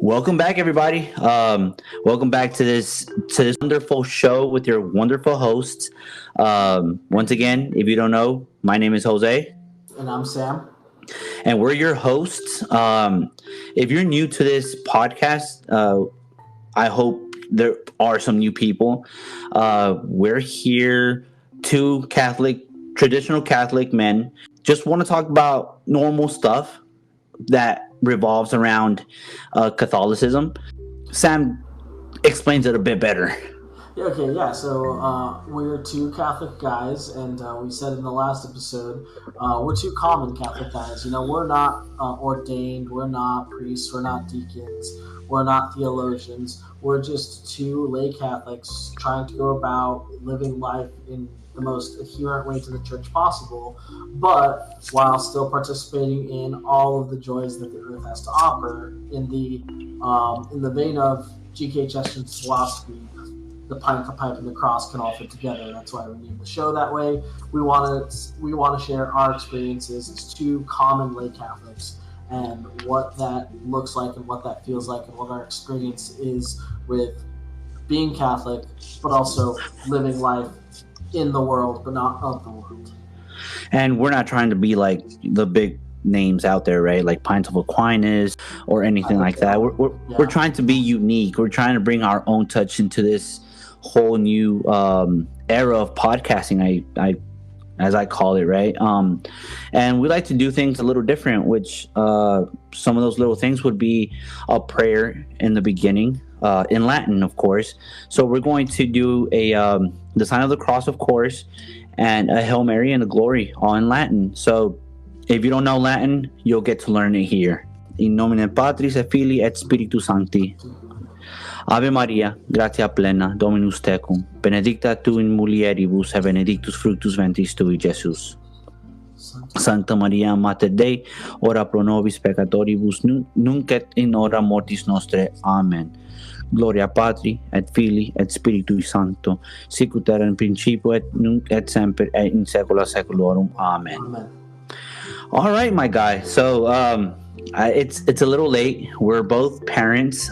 Welcome back, everybody. Welcome back to this wonderful show with your wonderful hosts. Once again, if you don't know, my name is Jose, And I'm Sam. and we're your hosts. If you're new to this podcast, I hope there are some new people. We're here, two traditional Catholic men, just want to talk about normal stuff that revolves around Catholicism. Sam explains it a bit better. Yeah. So we're two Catholic guys, and we said in the last episode, we're two common Catholic guys. We're not ordained, we're not priests, we're not deacons, we're not theologians. We're just two lay Catholics trying to go about living life in the most adherent way to the church possible, but while still participating in all of the joys that the earth has to offer in the vein of G.K. Chesterton's philosophy. The pint, the pipe, and the cross can all fit together. That's why we named the show that way. We want to share our experiences as two common lay Catholics and what that looks like and what that feels like and what our experience is with being Catholic, but also living life in the world, but not of the world. And we're not trying to be like the big names out there, right? Like Pints of Aquinas or anything like that. We're trying to be unique. We're trying to bring our own touch into this whole new era of podcasting, I as I call it, right? And we like to do things a little different, which some of those little things would be a prayer in the beginning, in Latin, of course. So we're going to do the sign of the cross, of course, and a Hail Mary and a Glory, all in Latin. So if you don't know Latin, you'll get to learn it here. In nomine Patris et Filii et Spiritus Sancti. Ave Maria, gratia plena, Dominus tecum, benedicta tu in mulieribus, et benedictus fructus ventris tui, Jesus. Sancta Maria, Mater Dei, ora pro nobis peccatoribus, nunc et in hora mortis nostre. Amen. Gloria Patri, et Filii, et Spiritui Sancto, sic ut era in principio, et nunc et semper, et in saecula saeculorum. Amen. Amen. All right, my guy. So it's a little late. We're both parents.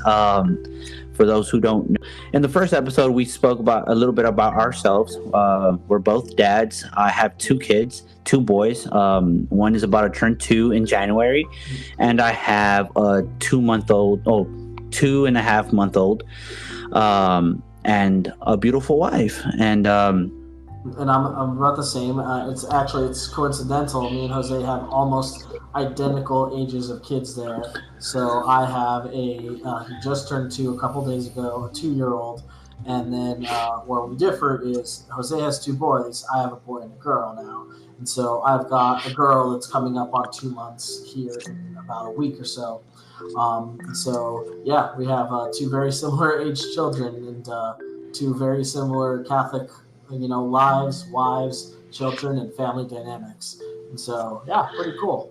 For those who don't know, in the first episode, we spoke a little bit about ourselves. We're both dads. I have two kids, two boys. One is about to turn 2 in January, and I have a 2.5-month-old, and a beautiful wife. And I'm about the same. It's coincidental. Me and Jose have almost identical ages of kids there. So I have he just turned 2 a couple days ago, a 2-year-old. And then where we differ is Jose has 2 boys. I have a boy and a girl now. And so I've got a girl that's coming up on 2 months here in about a week or so. We have 2 very similar aged children and 2 very similar Catholic lives, wives, children, and family dynamics. And so, pretty cool.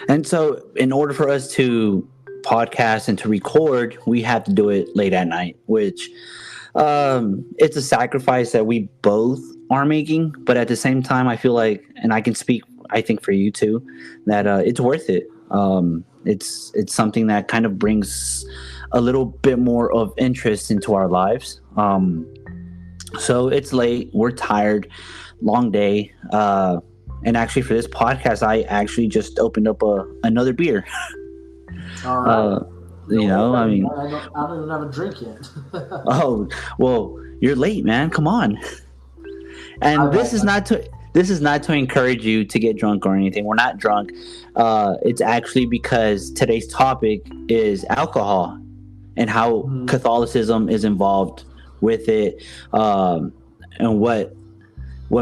And so in order for us to podcast and to record, we have to do it late at night, which it's a sacrifice that we both are making. But at the same time, I feel like, and I can speak, I think for you too, that it's worth it. It's something that kind of brings a little bit more of interest into our lives. So it's late. We're tired. Long day. And actually, for this podcast, I actually just opened up another beer. All right. I mean, I don't even have a drink yet. Oh, well, you're late, man. Come on. And this is not to encourage you to get drunk or anything. We're not drunk. It's actually because today's topic is alcohol and how Catholicism is involved with it, and what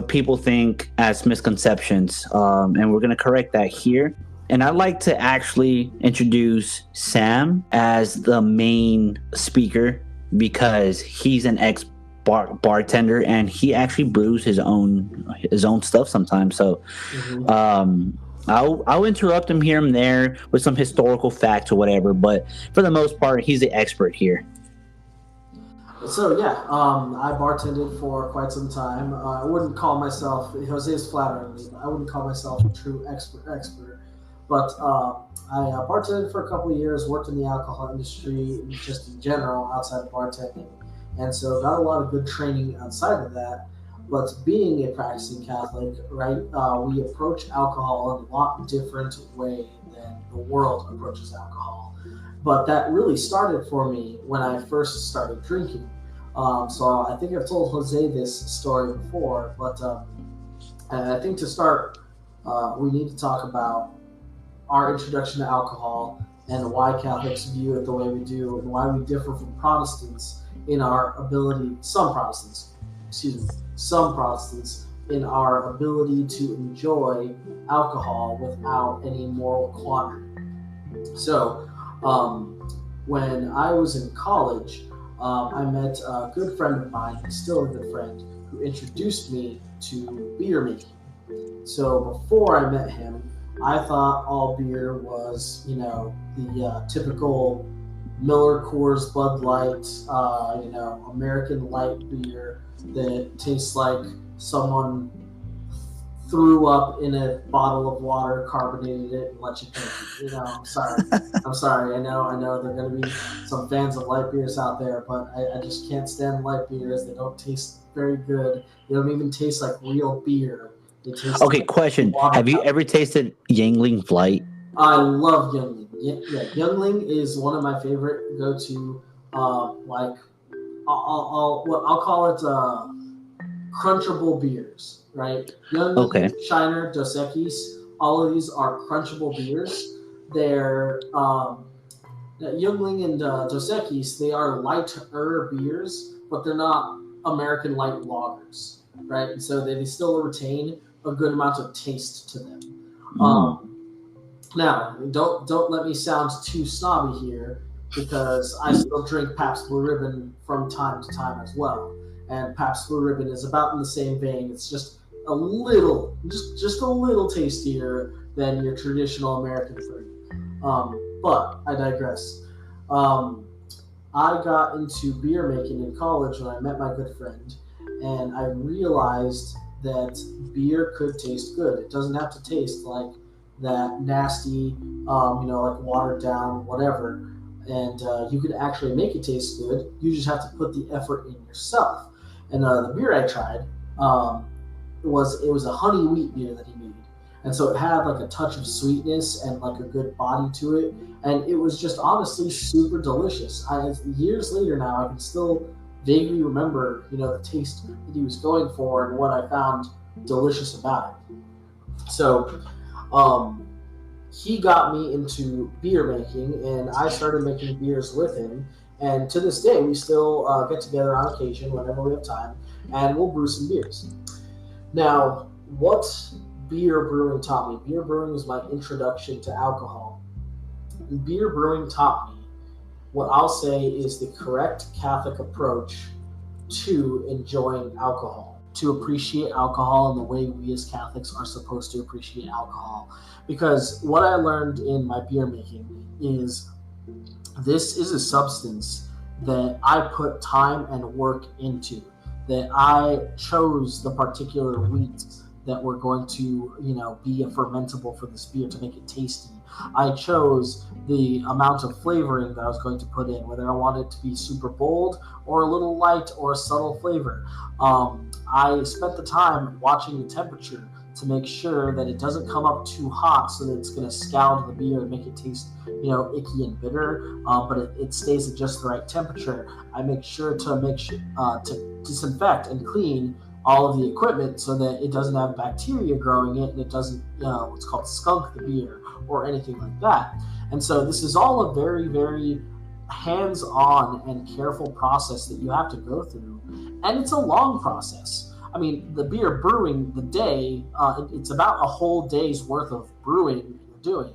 people think as misconceptions, and we're going to correct that here. And I'd like to actually introduce Sam as the main speaker because he's an ex-bartender and he actually brews his own stuff sometimes. So I'll interrupt him here and there with some historical facts or whatever, but for the most part, he's the expert here. So I bartended for quite some time. I wouldn't call myself, Jose is flattering me, but I wouldn't call myself a true expert. But I bartended for a couple of years, worked in the alcohol industry just in general outside of bartending, and so got a lot of good training outside of that. But being a practicing Catholic, right, we approach alcohol in a lot different way than the world approaches alcohol. But that really started for me when I first started drinking. So I think I've told Jose this story before, but and I think to start, we need to talk about our introduction to alcohol and why Catholics view it the way we do and why we differ from Protestants in our ability, some Protestants in our ability to enjoy alcohol without any moral quandary. So, when I was in college, I met a good friend of mine, who's still a good friend, who introduced me to beer making. So before I met him, I thought all beer was, the typical Miller, Coors, Bud Light, American light beer that tastes like someone threw up in a bottle of water, carbonated it, and let you drink it. I'm sorry. I'm sorry. I know there are going to be some fans of light beers out there, but I just can't stand light beers. They don't taste very good. They don't even taste like real beer. They taste Okay, like question. water. Have you ever tasted Yangling Flight? I love Youngling. Yeah, Youngling is one of my favorite go-to. I'll call it crunchable beers, right? Youngling, Okay. Shiner, Dos Equis, all of these are crunchable beers. They're Youngling and Dos Equis, they are lighter beers, but they're not American light lagers, right? And so they still retain a good amount of taste to them. Now, don't let me sound too snobby here, because I still drink Pabst Blue Ribbon from time to time as well. And Pabst Blue Ribbon is about in the same vein. It's just a little, just a little tastier than your traditional American fruit. But I digress. I got into beer making in college when I met my good friend, and I realized that beer could taste good. It doesn't have to taste like that nasty, like watered down, whatever. And you could actually make it taste good. You just have to put the effort in yourself. And the beer I tried, it was a honey wheat beer that he made, and so it had like a touch of sweetness and like a good body to it, and it was just honestly super delicious. Years later now, I can still vaguely remember, the taste that he was going for and what I found delicious about it. So, he got me into beer making, and I started making beers with him. And to this day, we still get together on occasion whenever we have time, and we'll brew some beers. Now, what beer brewing taught me? Beer brewing was my introduction to alcohol. Beer brewing taught me what I'll say is the correct Catholic approach to enjoying alcohol, to appreciate alcohol in the way we as Catholics are supposed to appreciate alcohol. Because what I learned in my beer making is this is a substance that I put time and work into, that I chose the particular wheats that were going to, be a fermentable for this beer to make it tasty. I chose the amount of flavoring that I was going to put in, whether I wanted it to be super bold or a little light or a subtle flavor. I spent the time watching the temperature to make sure that it doesn't come up too hot so that it's going to scald the beer and make it taste, icky and bitter, but it stays at just the right temperature. I make sure to disinfect and clean all of the equipment so that it doesn't have bacteria growing it, and it doesn't, what's called skunk the beer or anything like that. And so this is all a very, very hands-on and careful process that you have to go through, and it's a long process. I mean, the beer brewing, the day, it's about a whole day's worth of brewing you're doing.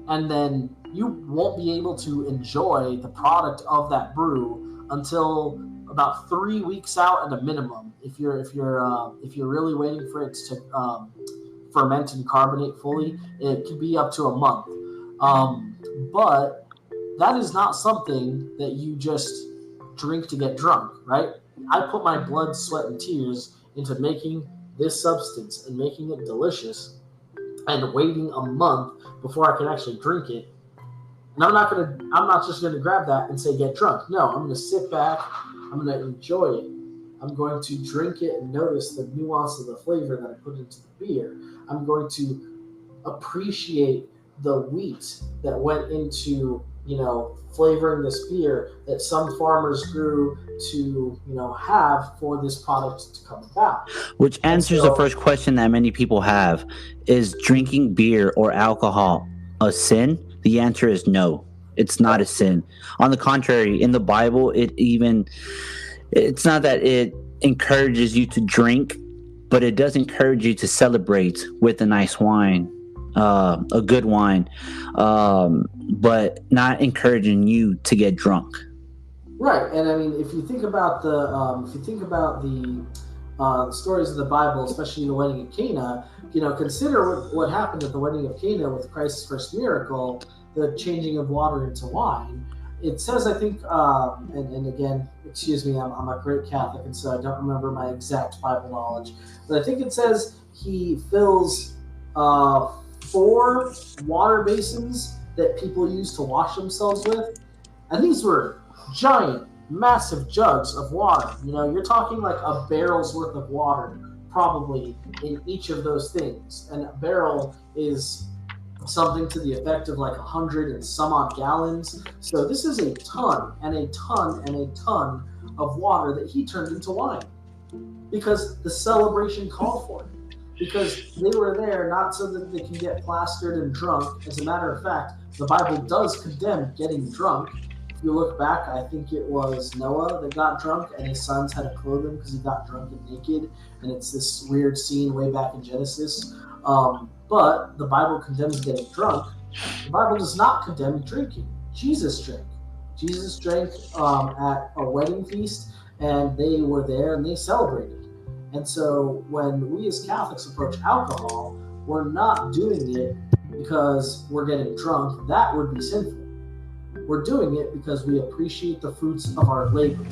And then you won't be able to enjoy the product of that brew until about 3 weeks out at a minimum. If you're really waiting for it to ferment and carbonate fully, it could be up to a month. But that is not something that you just drink to get drunk, right? I put my blood, sweat, and tears into making this substance and making it delicious. and waiting a month before I could actually drink it. And I'm not just gonna grab that and say get drunk. No, I'm gonna sit back, I'm gonna enjoy it. I'm going to drink it and notice the nuance of the flavor that I put into the beer. I'm going to appreciate the wheat that went into, flavoring this beer that some farmers grew to, have for this product to come about. Which answers the first question that many people have. Is drinking beer or alcohol a sin? The answer is no. It's not a sin. On the contrary, in the Bible, it's not that it encourages you to drink, but it does encourage you to celebrate with a nice wine, a good wine, but not encouraging you to get drunk. Right, and I mean, if you think about the stories of the Bible, especially the wedding of Cana, consider what happened at the wedding of Cana with Christ's first miracle, the changing of water into wine. It says, I think, and again, excuse me, I'm a great Catholic, and so I don't remember my exact Bible knowledge, but I think it says he fills 4 water basins that people used to wash themselves with, and these were giant, massive jugs of water. You're talking like a barrel's worth of water, probably, in each of those things. And a barrel is something to the effect of like 100 and some odd gallons. So this is a ton and a ton and a ton of water that he turned into wine, because the celebration called for it. Because they were there not so that they can get plastered and drunk. As a matter of fact, the Bible does condemn getting drunk. If you look back, I think it was Noah that got drunk, and his sons had to clothe him because he got drunk and naked. And it's this weird scene way back in Genesis. But the Bible condemns getting drunk. The Bible does not condemn drinking. Jesus drank. Jesus drank at a wedding feast, and they were there and they celebrated. And so when we as Catholics approach alcohol, we're not doing it because we're getting drunk. That would be sinful. We're doing it because we appreciate the fruits of our labor.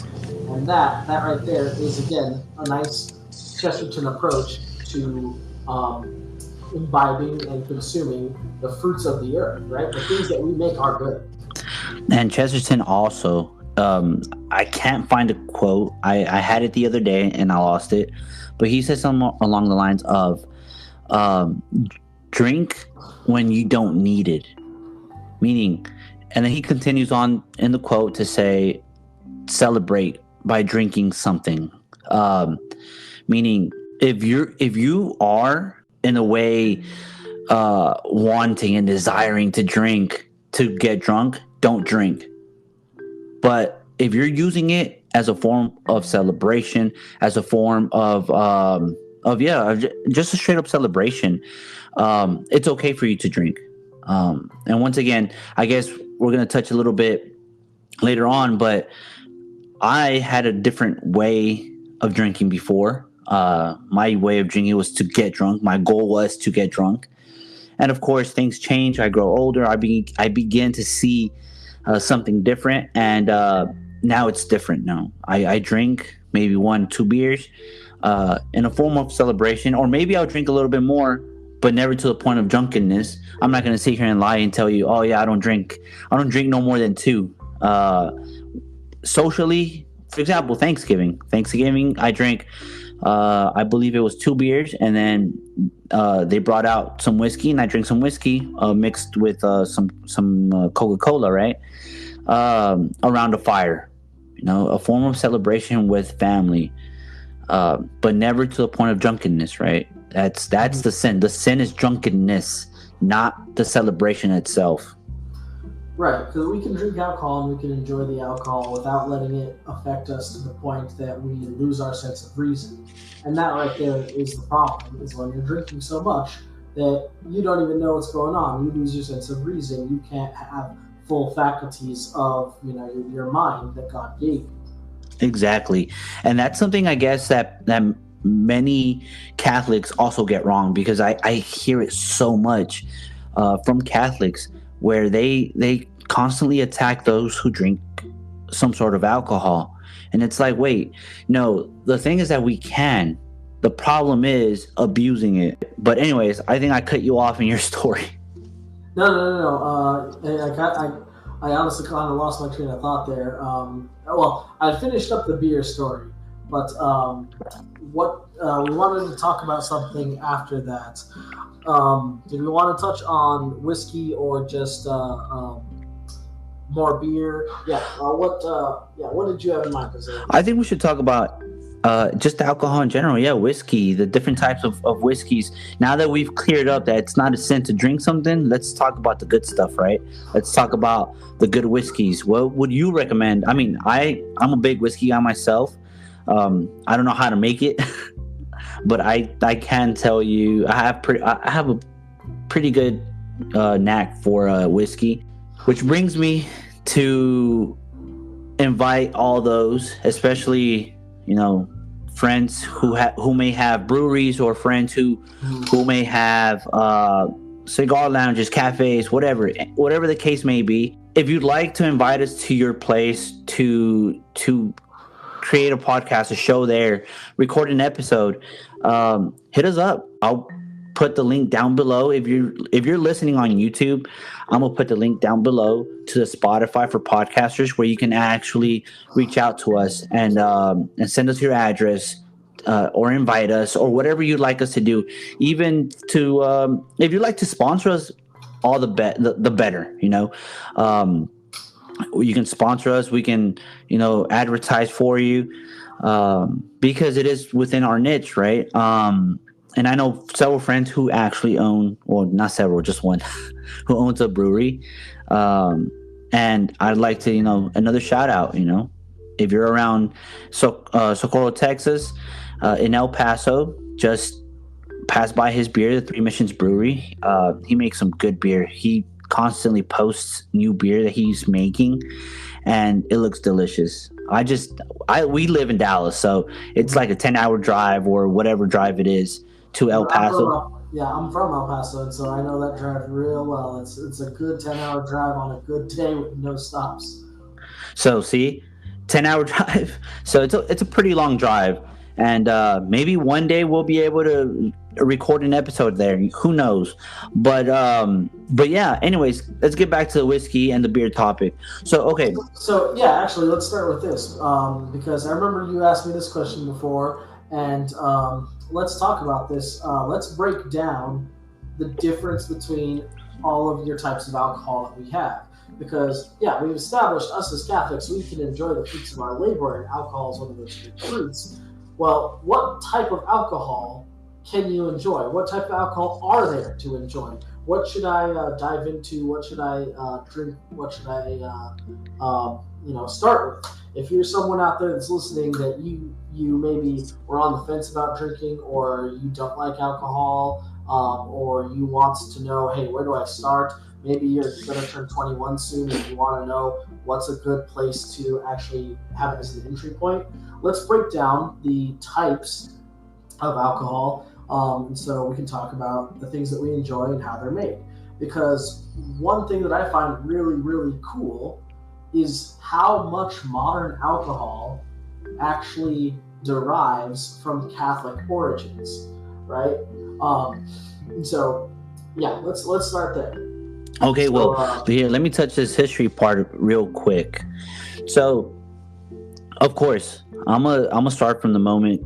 And that right there is, again, a nice Chesterton approach to imbibing and consuming the fruits of the earth, right? The things that we make are good. And Chesterton also, I can't find a quote. I had it the other day and I lost it, but he said something along the lines of, drink when you don't need it. Meaning, and then he continues on in the quote to say, celebrate by drinking something. Meaning, if you are in a way wanting and desiring to drink to get drunk, don't drink. But if you're using it as a form of celebration, as a form of just a straight up celebration, it's okay for you to drink. And once again, I guess we're going to touch a little bit later on, but I had a different way of drinking before. My way of drinking was to get drunk. My goal was to get drunk. And of course, things change. I grow older. I begin to see something different. And now it's different now. I drink maybe 1-2 beers in a form of celebration, or maybe I'll drink a little bit more, but never to the point of drunkenness. I'm not going to sit here and lie and tell you, oh yeah, I don't drink no more than 2. Socially, for example, Thanksgiving, I drank, I believe it was 2 beers, and then they brought out some whiskey, and I drank some whiskey mixed with some Coca-Cola, right? Around a fire, a form of celebration with family, but never to the point of drunkenness, right? That's the sin. The sin is drunkenness, not the celebration itself. Right, because we can drink alcohol and we can enjoy the alcohol without letting it affect us to the point that we lose our sense of reason. And that right there is the problem, is when you're drinking so much that you don't even know what's going on. You lose your sense of reason. You can't have full faculties of your mind that God gave you. Exactly. And that's something I guess that many Catholics also get wrong, because I hear it so much from Catholics, where they constantly attack those who drink some sort of alcohol. And it's like, wait, no, the thing is that we can The problem is abusing it. But anyways, I think I cut you off in your story. No. I honestly kind of lost my train of thought there. Well, I finished up the beer story, but what we wanted to talk about something after that. Did we want to touch on whiskey or just more beer? Yeah. What did you have in mind? I think we should talk about just alcohol in general. Yeah, whiskey, the different types of whiskeys. Now that we've cleared up that it's not a sin to drink something, let's talk about the good stuff, right? Let's talk about the good whiskeys. What would you recommend? I mean, I'm a big whiskey guy myself. I don't know how to make it, but I can tell you I have a pretty good knack for whiskey, which brings me to invite all those, especially friends who may have breweries, or friends who may have cigar lounges, cafes, whatever the case may be. If you'd like to invite us to your place to create a podcast, a show there, record an episode, hit us up. I'll put the link down below. If you're listening on YouTube, I'm gonna put the link down below to the Spotify for podcasters, where you can actually reach out to us and send us your address, or invite us, or whatever you'd like us to do. Even to if you'd like to sponsor us, all the better. You can sponsor us. We can advertise for you, because it is within our niche, right? And I know several friends who actually own, well, not several, just one, who owns a brewery. And I'd like to, another shout out, if you're around Socorro, Texas, in El Paso, just pass by his beer, the Three Missions Brewery. He makes some good beer. He constantly posts new beer that he's making, and it looks delicious. We live in Dallas, so it's like a 10-hour drive, or whatever drive it is, to El Paso. I'm from El Paso, and so I know that drive real well. It's a good 10-hour drive on a good day with no stops. So see, 10-hour drive. So it's a pretty long drive, and maybe one day we'll be able to record an episode there. Who knows? But yeah. Anyways, let's get back to the whiskey and the beer topic. So okay. So yeah, actually, let's start with this, because I remember you asked me this question before, and let's talk about this. Let's break down the difference between all of your types of alcohol that we have. Because, yeah, we've established us as Catholics, we can enjoy the fruits of our labor, and alcohol is one of those good fruits. Well, what type of alcohol can you enjoy? What type of alcohol are there to enjoy? What should I dive into? What should I drink? What should I start with? If you're someone out there that's listening that you maybe were on the fence about drinking, or you don't like alcohol, or you want to know, hey, where do I start? Maybe you're going to turn 21 soon and you want to know what's a good place to actually have it as an entry point. Let's break down the types of alcohol, so we can talk about the things that we enjoy and how they're made. Because one thing that I find really, really cool is how much modern alcohol actually derives from Catholic origins, right? So yeah, let's start there. Okay, well, here, let me touch this history part real quick. So, of course, I'm gonna start from the moment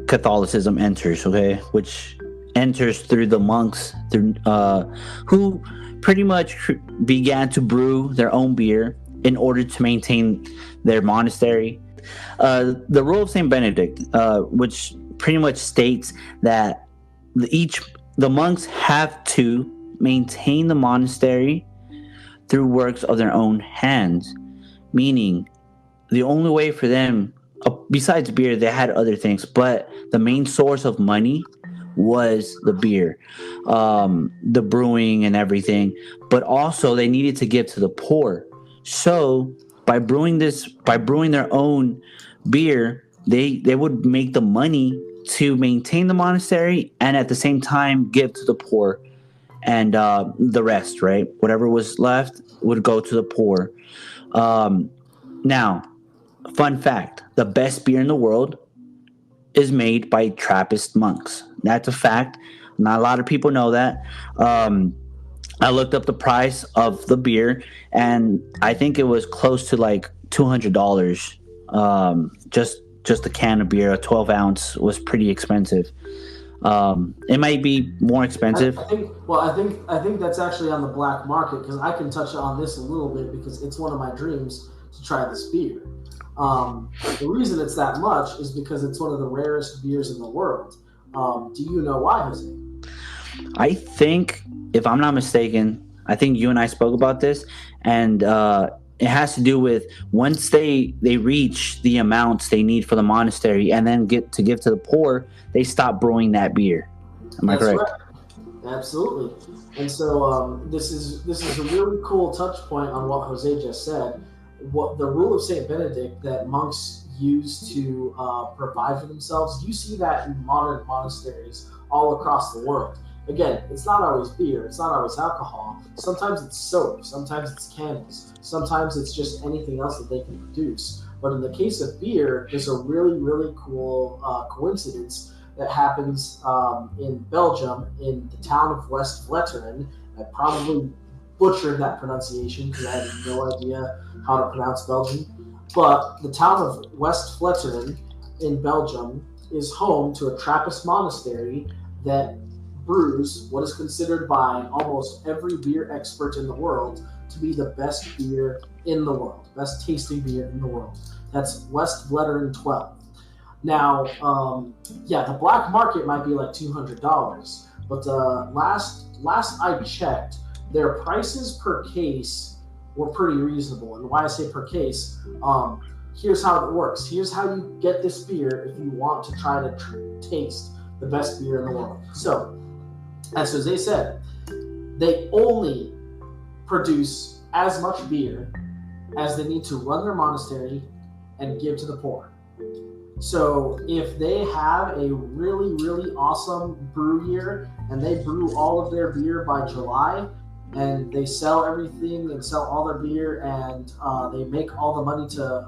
Catholicism enters, okay, which enters through the monks, who pretty much began to brew their own beer in order to maintain their monastery. The rule of Saint Benedict, which pretty much states that the monks have to maintain the monastery through works of their own hands, meaning the only way for them, besides beer, they had other things, but the main source of money was the beer, the brewing and everything. But also they needed to give to the poor. So by brewing their own beer, they would make the money to maintain the monastery and at the same time give to the poor. And the rest, right? Whatever was left would go to the poor. Now, fun fact, the best beer in the world is made by Trappist monks. That's a fact. Not a lot of people know that. I looked up the price of the beer, and I think it was close to like $200. Just a can of beer, a 12-ounce was pretty expensive. It might be more expensive. I think that's actually on the black market, because I can touch on this a little bit because it's one of my dreams to try this beer. The reason it's that much is because it's one of the rarest beers in the world. Do you know why, Jose? I think, if I'm not mistaken, I think you and I spoke about this, and it has to do with once they reach the amounts they need for the monastery and then get to give to the poor, they stop brewing that beer. Am I correct? Right. Absolutely. And so this is a really cool touch point on what Jose just said. What the rule of Saint Benedict that monks use to provide for themselves, you see that in modern monasteries all across the world. Again, it's not always beer, it's not always alcohol. Sometimes it's soap, sometimes it's candles, sometimes it's just anything else that they can produce. But in the case of beer, there's a really, really cool coincidence that happens in Belgium, in the town of West Vleteren. I probably butchered that pronunciation because I had no idea how to pronounce Belgium. But the town of West Vleteren in Belgium is home to a Trappist monastery that brews what is considered by almost every beer expert in the world to be the best beer in the world, best tasting beer in the world. That's West Vleteren 12. Now, the black market might be like $200, but last I checked, their prices per case were pretty reasonable. And why I say per case, here's how it works. Here's how you get this beer if you want to try to taste the best beer in the world. So, as Jose said, they only produce as much beer as they need to run their monastery and give to the poor. So if they have a really, really awesome brew year and they brew all of their beer by July and they sell everything and sell all their beer and they make all the money to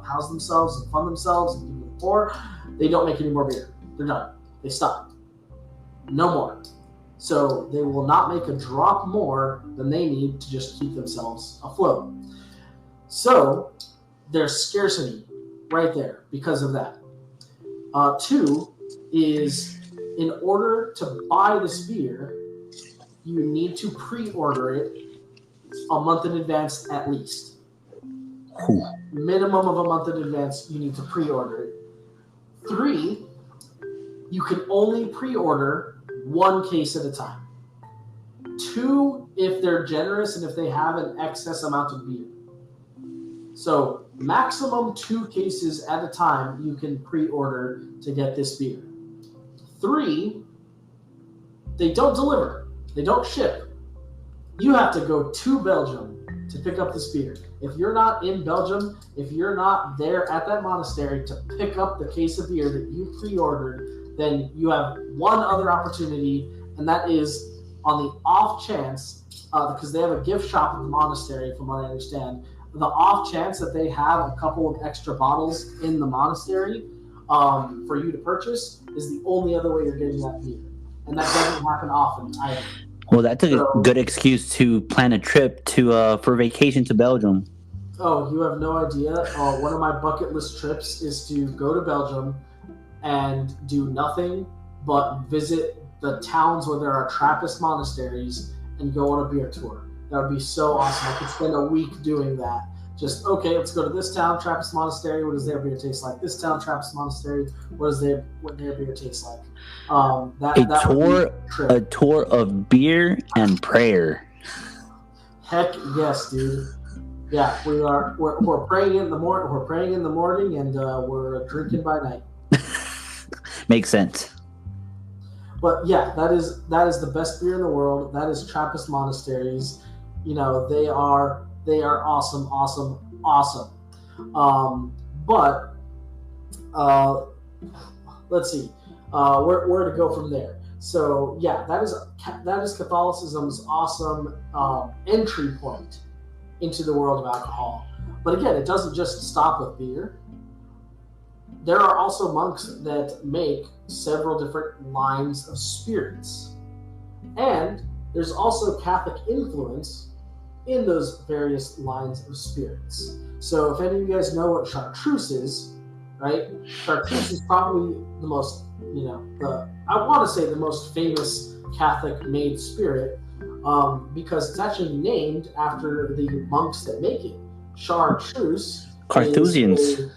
house themselves and fund themselves and give to the poor, they don't make any more beer. They're done. They stop. No more. So they will not make a drop more than they need to just keep themselves afloat. So there's scarcity right there because of that. Two is, in order to buy this beer, you need to pre-order it a month in advance at least. Minimum of a month in advance, you need to pre-order it. Three, you can only pre-order one case at a time. Two, if they're generous and if they have an excess amount of beer. So maximum 2 cases at a time you can pre-order to get this beer. 3, they don't deliver. They don't ship. You have to go to Belgium to pick up this beer. If you're not in Belgium, if you're not there at that monastery to pick up the case of beer that you pre-ordered, then you have one other opportunity, and that is on the off chance, because they have a gift shop at the monastery, from what I understand, the off chance that they have a couple of extra bottles in the monastery for you to purchase is the only other way you're getting that beer. And that doesn't happen often either. Well, that's a good excuse to plan a trip to for vacation to Belgium. Oh, you have no idea. One of my bucket list trips is to go to Belgium and do nothing but visit the towns where there are Trappist monasteries and go on a beer tour. That would be so awesome. I could spend a week doing that. Just, okay, let's go to this town, Trappist monastery. What does their beer taste like? This town, Trappist monastery. What their beer taste like? A tour of beer and prayer. Heck yes, dude. Yeah, we're praying in the morning. We're praying in the morning, and we're drinking by night. Makes sense. But yeah, that is the best beer in the world. That is Trappist monasteries. You know, they are awesome. But let's see where to go from there. So yeah, that is Catholicism's awesome entry point into the world of alcohol. But again, it doesn't just stop with beer. there are also monks that make several different lines of spirits. And there's also Catholic influence in those various lines of spirits. So if any of you guys know what chartreuse is, right? Chartreuse is probably the most, I want to say the most famous Catholic made spirit, because it's actually named after the monks that make it. Chartreuse. Carthusians.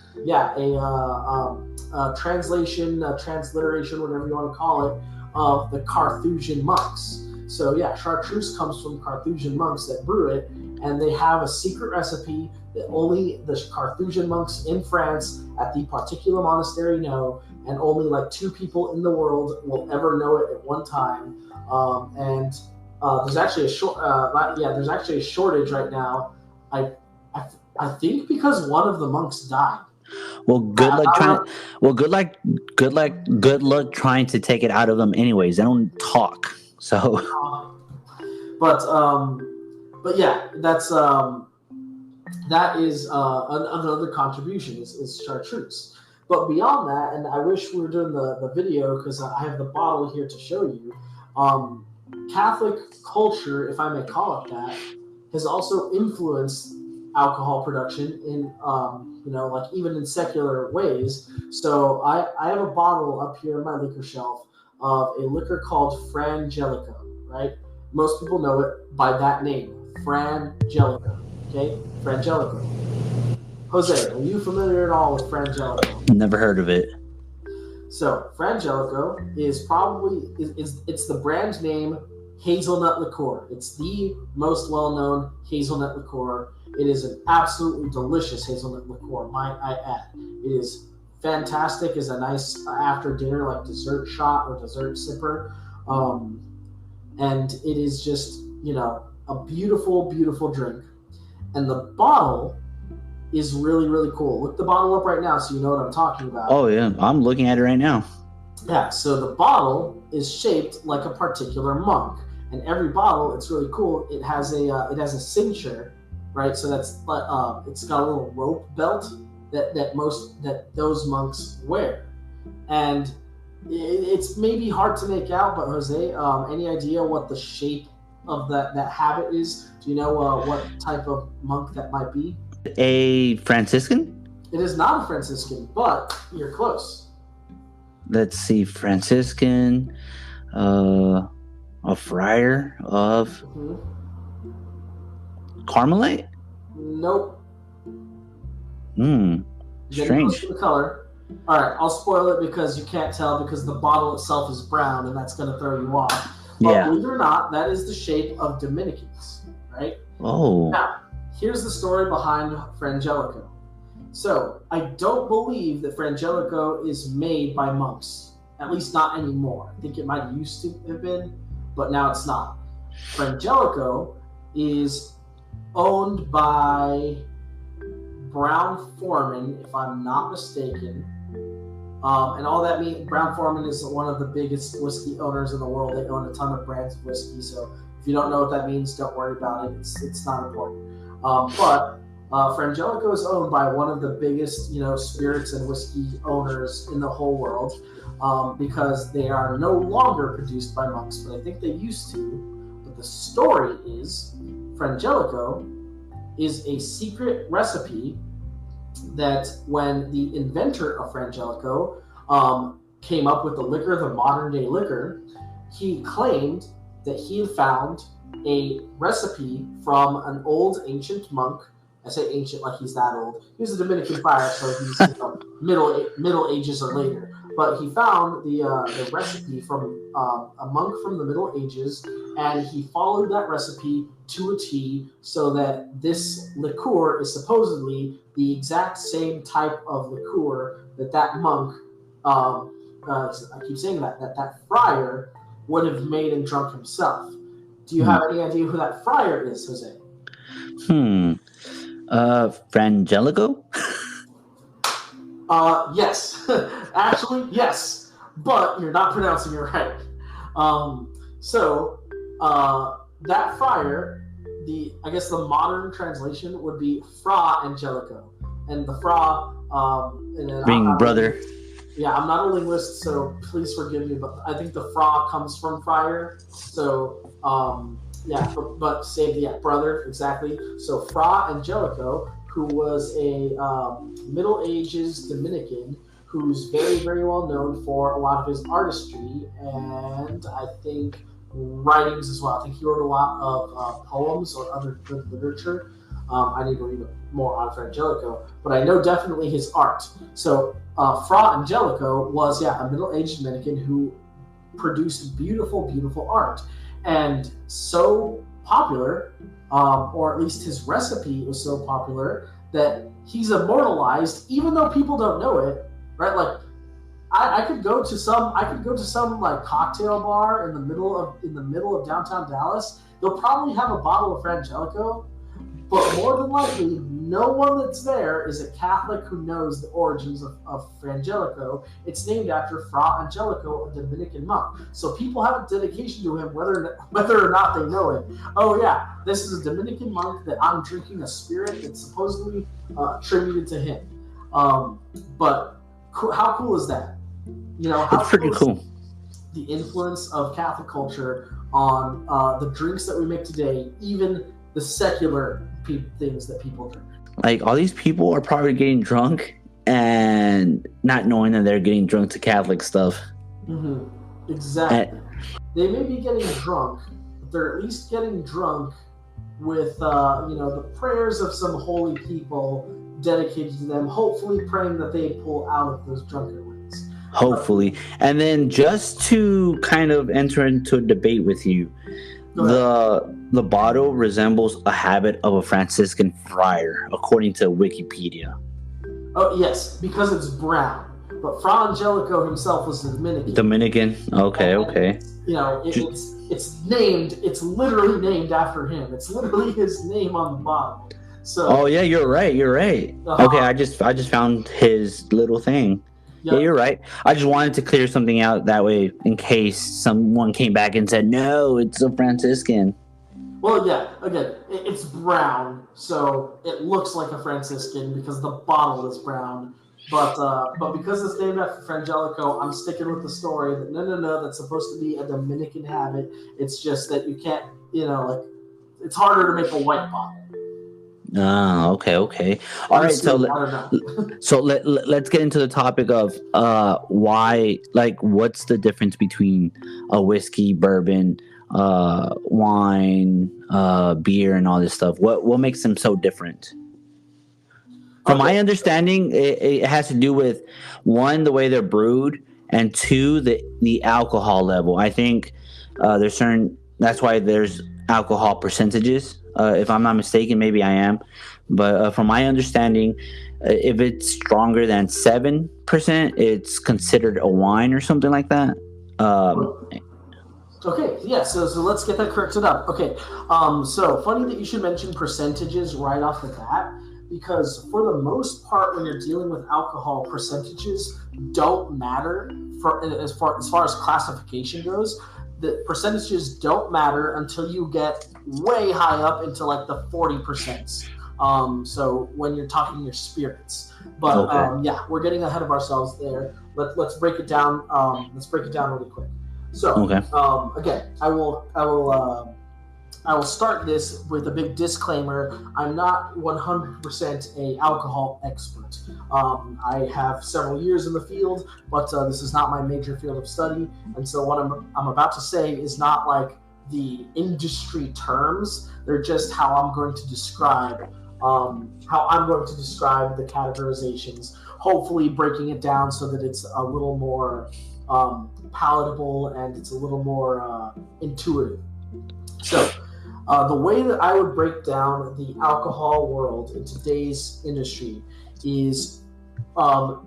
A translation, a transliteration, whatever you want to call it, of the Carthusian monks. So yeah, chartreuse comes from Carthusian monks that brew it, and they have a secret recipe that only the Carthusian monks in France at the particular monastery know, and only like 2 people in the world will ever know it at one time. There's actually a shortage right now. I think because one of the monks died. Well, good luck trying to take it out of them. Anyways, they don't talk. So, but yeah, that is another contribution is chartreuse. But beyond that, and I wish we were doing the video because I have the bottle here to show you. Catholic culture, if I may call it that, has also influenced alcohol production in like even in secular ways. So I have a bottle up here on my liquor shelf of a liquor called Frangelico, right? Most people know it by that name, Frangelico. Okay, Frangelico. Jose, are you familiar at all with Frangelico? Never heard of it. So Frangelico is probably it's the brand name hazelnut liqueur. It's the most well-known hazelnut liqueur. It is an absolutely delicious hazelnut liqueur, might I add. It is fantastic as a nice after dinner like dessert shot or dessert sipper, and it is just a beautiful, beautiful drink. And the bottle is really, really cool. Look the bottle up right now so you know what I'm talking about. Oh yeah, I'm looking at it right now. Yeah, so the bottle is shaped like a particular monk, and every bottle, it's really cool. It has a cincture, right? So that's it's got a little rope belt that those monks wear, and it's maybe hard to make out. But Jose, any idea what the shape of that habit is? Do you know what type of monk that might be? A Franciscan? It is not a Franciscan, but you're close. Let's see, Franciscan, a friar of Carmelite? Nope. Strange. The color. All right, I'll spoil it because you can't tell because the bottle itself is brown, and that's going to throw you off. But believe it or not, that is the shape of Dominicans, right? Oh. Now, here's the story behind Frangelico. So, I don't believe that Frangelico is made by monks, at least not anymore. I think it might have used to have been, but now it's not. Frangelico is owned by Brown-Forman, if I'm not mistaken. And all that means, Brown-Forman is one of the biggest whiskey owners in the world. They own a ton of brands of whiskey, so if you don't know what that means, don't worry about it. It's not important. But Frangelico is owned by one of the biggest, spirits and whiskey owners in the whole world, because they are no longer produced by monks, but I think they used to. But the story is, Frangelico is a secret recipe that when the inventor of Frangelico came up with the liquor, the modern day liquor, he claimed that he had found a recipe from an old ancient monk. I say ancient like he's that old. He was a Dominican friar, so he's Middle Ages or later. But he found the recipe from a monk from the Middle Ages, and he followed that recipe to a T so that this liqueur is supposedly the exact same type of liqueur that monk, I keep saying that friar would have made and drunk himself. Do you have any idea who that friar is, Jose? Frangelico? Yes. Actually, yes. But you're not pronouncing it right. That friar, I guess the modern translation would be Fra Angelico. And the Fra And then Being brother. I'm not a linguist, so please forgive me, but I think the fra comes from friar. So, but say, brother, exactly. So, Fra Angelico, who was a Middle Ages Dominican who's very, very well known for a lot of his artistry and I think writings as well. I think he wrote a lot of poems or other good literature. I need to read more on Fra Angelico, but I know definitely his art. So Fra Angelico was, a middle-aged Dominican who produced beautiful, beautiful art. And so popular, or at least his recipe was so popular, that he's immortalized, even though people don't know it, right? Like, I could go to some like cocktail bar in the middle of downtown Dallas. They'll probably have a bottle of Fra Angelico, but more than likely, no one that's there is a Catholic who knows the origins of Fra Angelico. It's named after Fra Angelico, a Dominican monk. So people have a dedication to him, whether or not they know it. Oh yeah, this is a Dominican monk that I'm drinking a spirit that's supposedly attributed to him. But how cool is that? It's pretty cool. The influence of Catholic culture on the drinks that we make today, even the secular things that people drink. Like, all these people are probably getting drunk and not knowing that they're getting drunk to Catholic stuff. Mm-hmm. Exactly. They may be getting drunk, but they're at least getting drunk with the prayers of some holy people dedicated to them, hopefully praying that they pull out of those drunken ways. Hopefully. And then just to kind of enter into a debate with you, the bottle resembles a habit of a Franciscan friar, according to Wikipedia. Oh, yes, because it's brown. But Fra Angelico himself was Dominican? Okay. It's literally named after him. It's literally his name on the bottle. So. Oh, yeah, you're right. Okay, I just found his little thing. Yep. Yeah, you're right. I just wanted to clear something out that way in case someone came back and said, no, it's a Franciscan. Well, yeah, again, it's brown, so it looks like a Franciscan because the bottle is brown. But because it's named after Fra Angelico, I'm sticking with the story that no, that's supposed to be a Dominican habit. It's just that you can't, it's harder to make a white bottle. Okay. All right, so let's get into the topic of why, like, what's the difference between a whiskey, bourbon, wine, beer, and all this stuff? What makes them so different? From my understanding, it has to do with, one, the way they're brewed, and two, the alcohol level. I think that's why there's alcohol percentages. If I'm not mistaken, maybe I am. But from my understanding, if it's stronger than 7%, it's considered a wine or something like that. Okay, yeah, so let's get that corrected up. Okay, so funny that you should mention percentages right off the bat, because for the most part, when you're dealing with alcohol, percentages don't matter as far as classification goes. The percentages don't matter until you get way high up into like the 40%. So when you're talking your spirits, but okay. We're getting ahead of ourselves there. Let's break it down. Let's break it down really quick. So again, I will start this with a big disclaimer. I'm not 100% a alcohol expert. I have several years in the field, but this is not my major field of study. And so what I'm about to say is not like the industry terms. They're just how I'm going to describe the categorizations. Hopefully, breaking it down so that it's a little more palatable and it's a little more intuitive. So. The way that I would break down the alcohol world in today's industry is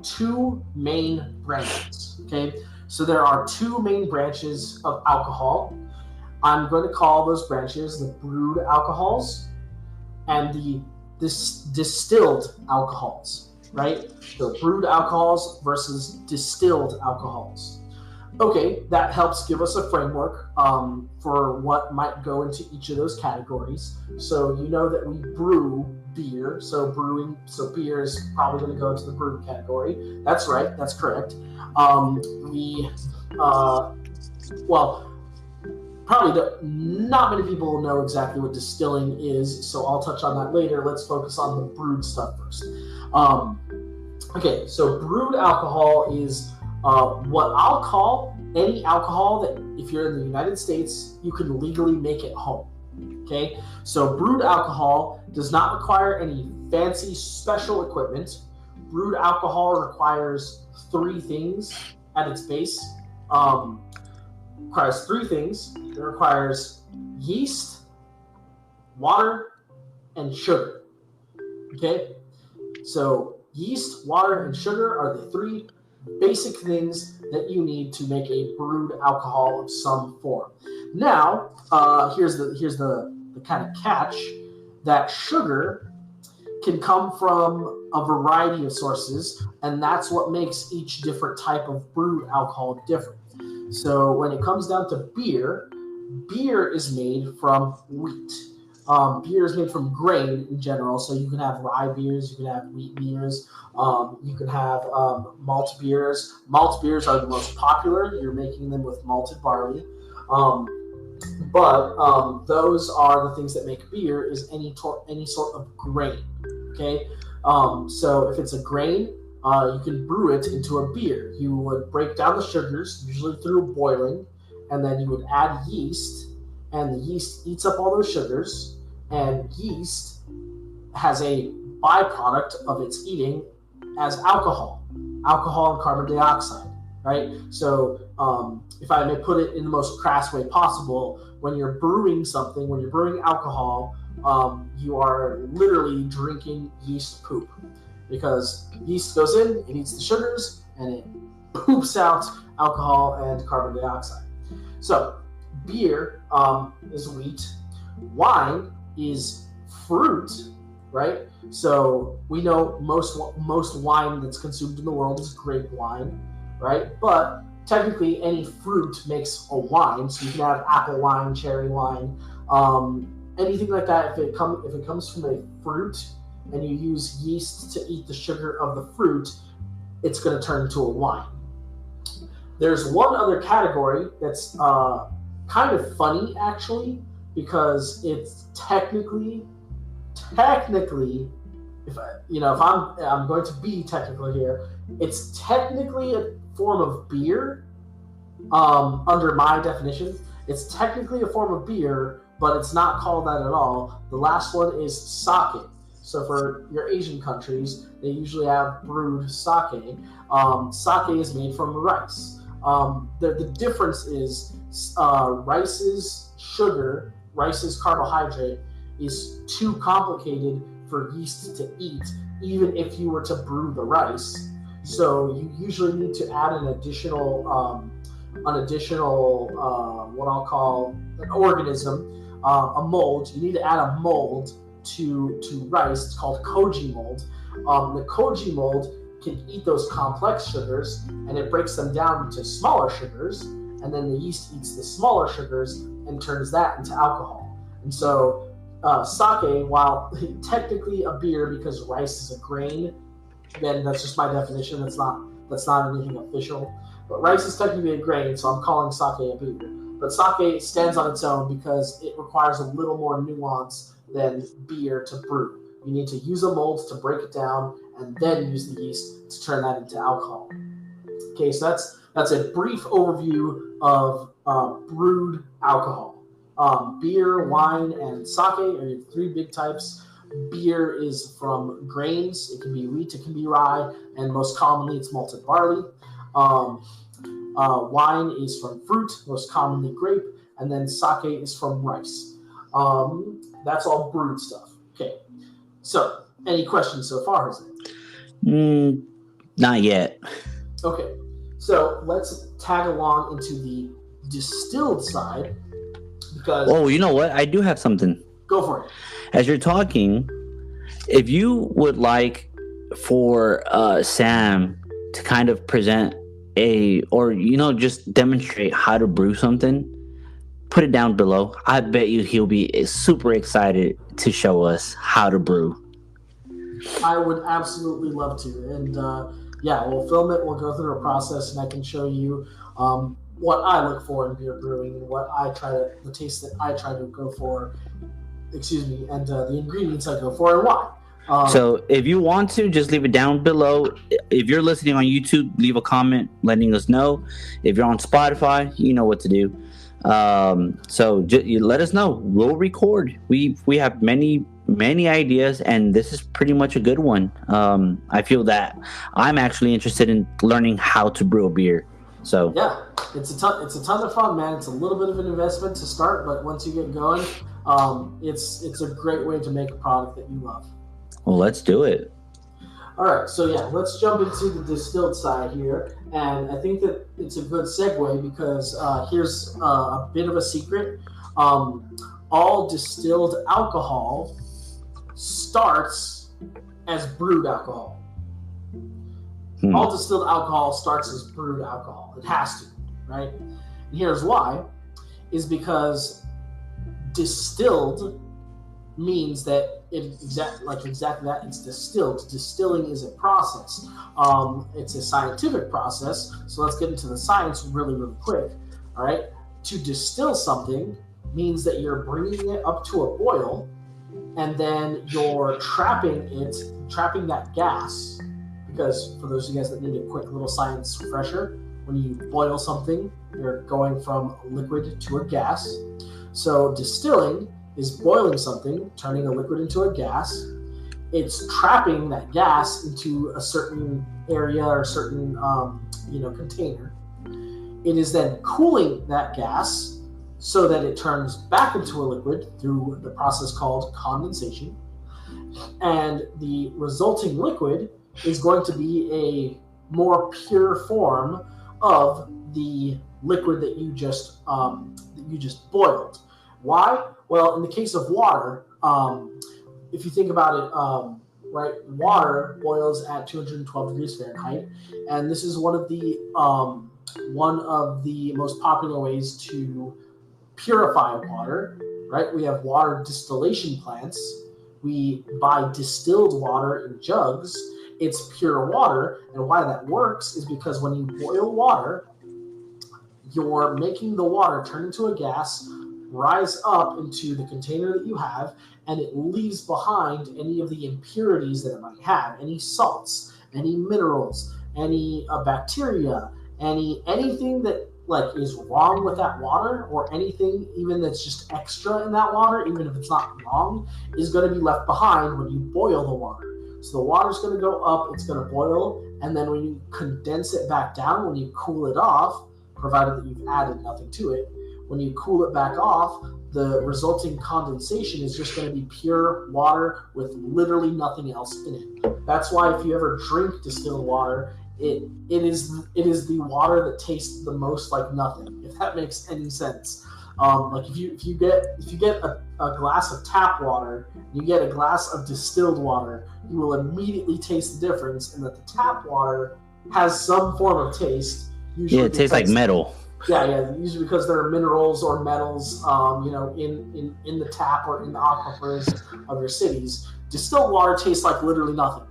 two main branches, okay? So there are two main branches of alcohol. I'm going to call those branches the brewed alcohols and the distilled alcohols, right? So brewed alcohols versus distilled alcohols. Okay, that helps give us a framework for what might go into each of those categories. So you know that we brew beer. So brewing, so beer is probably going to go into the brewed category. That's right. That's correct. We, well, probably not many people know exactly what distilling is, so I'll touch on that later. Let's focus on the brewed stuff first. Okay, so brewed alcohol is what I'll call any alcohol that, if you're in the United States, you can legally make at home. Okay, so brewed alcohol does not require any fancy special equipment. Brewed alcohol requires three things at its base. Requires three things. It requires yeast, water, and sugar. Okay, so yeast, water, and sugar are the three basic things that you need to make a brewed alcohol of some form. Now, here's the kind of catch, that sugar can come from a variety of sources, and that's what makes each different type of brewed alcohol different. So when it comes down to beer, beer is made from wheat. Beer is made from grain in general, so you can have rye beers, you can have wheat beers, you can have malt beers. Malt beers are the most popular. You're making them with malted barley. But those are the things that make beer, is any sort of grain. Okay, so if it's a grain, you can brew it into a beer. You would break down the sugars, usually through boiling, and then you would add yeast, and the yeast eats up all those sugars, and yeast has a byproduct of its eating as alcohol and carbon dioxide, right? So if I may put it in the most crass way possible, when you're brewing something, when you're brewing alcohol, you are literally drinking yeast poop, because yeast goes in, it eats the sugars, and it poops out alcohol and carbon dioxide. So beer is wheat, wine is fruit, right? So we know most wine that's consumed in the world is grape wine, right? But technically any fruit makes a wine, so you can have apple wine, cherry wine, anything like that. If it comes from a fruit and you use yeast to eat the sugar of the fruit, it's going to turn into a wine. There's one other category that's kind of funny, actually, because it's technically, if I'm going to be technical here, it's technically a form of beer. Under my definition, it's technically a form of beer, but it's not called that at all. The last one is sake. So for your Asian countries, they usually have brewed sake. Sake is made from rice. The difference is rice's sugar, rice's carbohydrate, is too complicated for yeast to eat, even if you were to brew the rice. So you usually need to add an additional what I'll call an organism, a mold. You need to add a mold to rice. It's called koji mold. The koji mold can eat those complex sugars, and it breaks them down into smaller sugars, and then the yeast eats the smaller sugars and turns that into alcohol. And so sake, while technically a beer because rice is a grain, again, that's just my definition. That's not anything official. But rice is technically a grain, so I'm calling sake a beer. But sake stands on its own because it requires a little more nuance than beer to brew. You need to use a mold to break it down, and then use the yeast to turn that into alcohol. Okay, so that's a brief overview of brewed alcohol. Beer, wine, and sake are your three big types. Beer is from grains. It can be wheat, it can be rye, and most commonly it's malted barley. Wine is from fruit, most commonly grape, and then sake is from rice. That's all brewed stuff. Okay, so any questions so far, Jose? Not yet. Okay, so let's tag along into the distilled side, because... Oh, you know what? I do have something. Go for it. As you're talking, if you would like for Sam to kind of present just demonstrate how to brew something, put it down below. I bet you he'll be super excited to show us how to brew. I would absolutely love to. And yeah, we'll film it. We'll go through a process, and I can show you what I look for in beer brewing and the taste that I try to go for. Excuse me, and the ingredients I go for and why. So if you want to, just leave it down below. If you're listening on YouTube, leave a comment letting us know. If you're on Spotify, you know what to do. So you let us know. We'll record. We have many ideas, and this is pretty much a good one. I feel that I'm actually interested in learning how to brew a beer. So yeah, it's a ton of fun, man. It's a little bit of an investment to start, but once you get going, it's a great way to make a product that you love. Well, let's do it. All right, so yeah, let's jump into the distilled side here, and I think that it's a good segue because here's a bit of a secret. All distilled alcohol starts as brewed alcohol. All distilled alcohol starts as brewed alcohol. It has to, right? And here's why, is because distilled means that exactly that, it's distilled. Distilling is a process. It's a scientific process. So let's get into the science really quick. All right. To distill something means that you're bringing it up to a boil, and then you're trapping that gas. Because for those of you guys that need a quick little science refresher, when you boil something, you're going from liquid to a gas. So distilling is boiling something, turning a liquid into a gas. It's trapping that gas into a certain area or certain container. It is then cooling that gas so that it turns back into a liquid through the process called condensation. And the resulting liquid is going to be a more pure form of the liquid that you just boiled. Why? Well, in the case of water, if you think about it, right, water boils at 212 degrees Fahrenheit, and this is one of the most popular ways to purify water. Right, we have water distillation plants. We buy distilled water in jugs. It's pure water, and why that works is because when you boil water, you're making the water turn into a gas, rise up into the container that you have, and it leaves behind any of the impurities that it might have, any salts, any minerals, any bacteria, anything that is wrong with that water, or anything even that's just extra in that water, even if it's not wrong, is going to be left behind when you boil the water. So the water's going to go up, it's going to boil, and then when you condense it back down, when you cool it off, provided that you've added nothing to it, when you cool it back off, the resulting condensation is just going to be pure water with literally nothing else in it. That's why if you ever drink distilled water, it is the water that tastes the most like nothing, if that makes any sense. If you get a glass of tap water, you get a glass of distilled water, you will immediately taste the difference, and that the tap water has some form of taste. Yeah, it tastes like metal. Yeah, usually because there are minerals or metals, in the tap or in the aquifers of your cities. Distilled water tastes like literally nothing.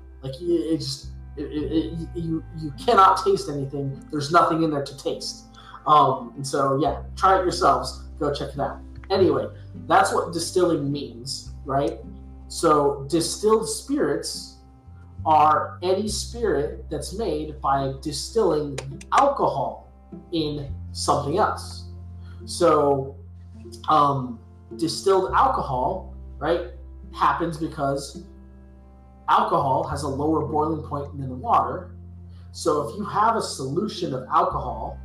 You cannot taste anything. There's nothing in there to taste. And so yeah, try it yourselves. Go check it out. Anyway, that's what distilling means, right? So distilled spirits are any spirit that's made by distilling the alcohol in something else. So distilled alcohol, right, happens because alcohol has a lower boiling point than water. So if you have a solution of alcohol,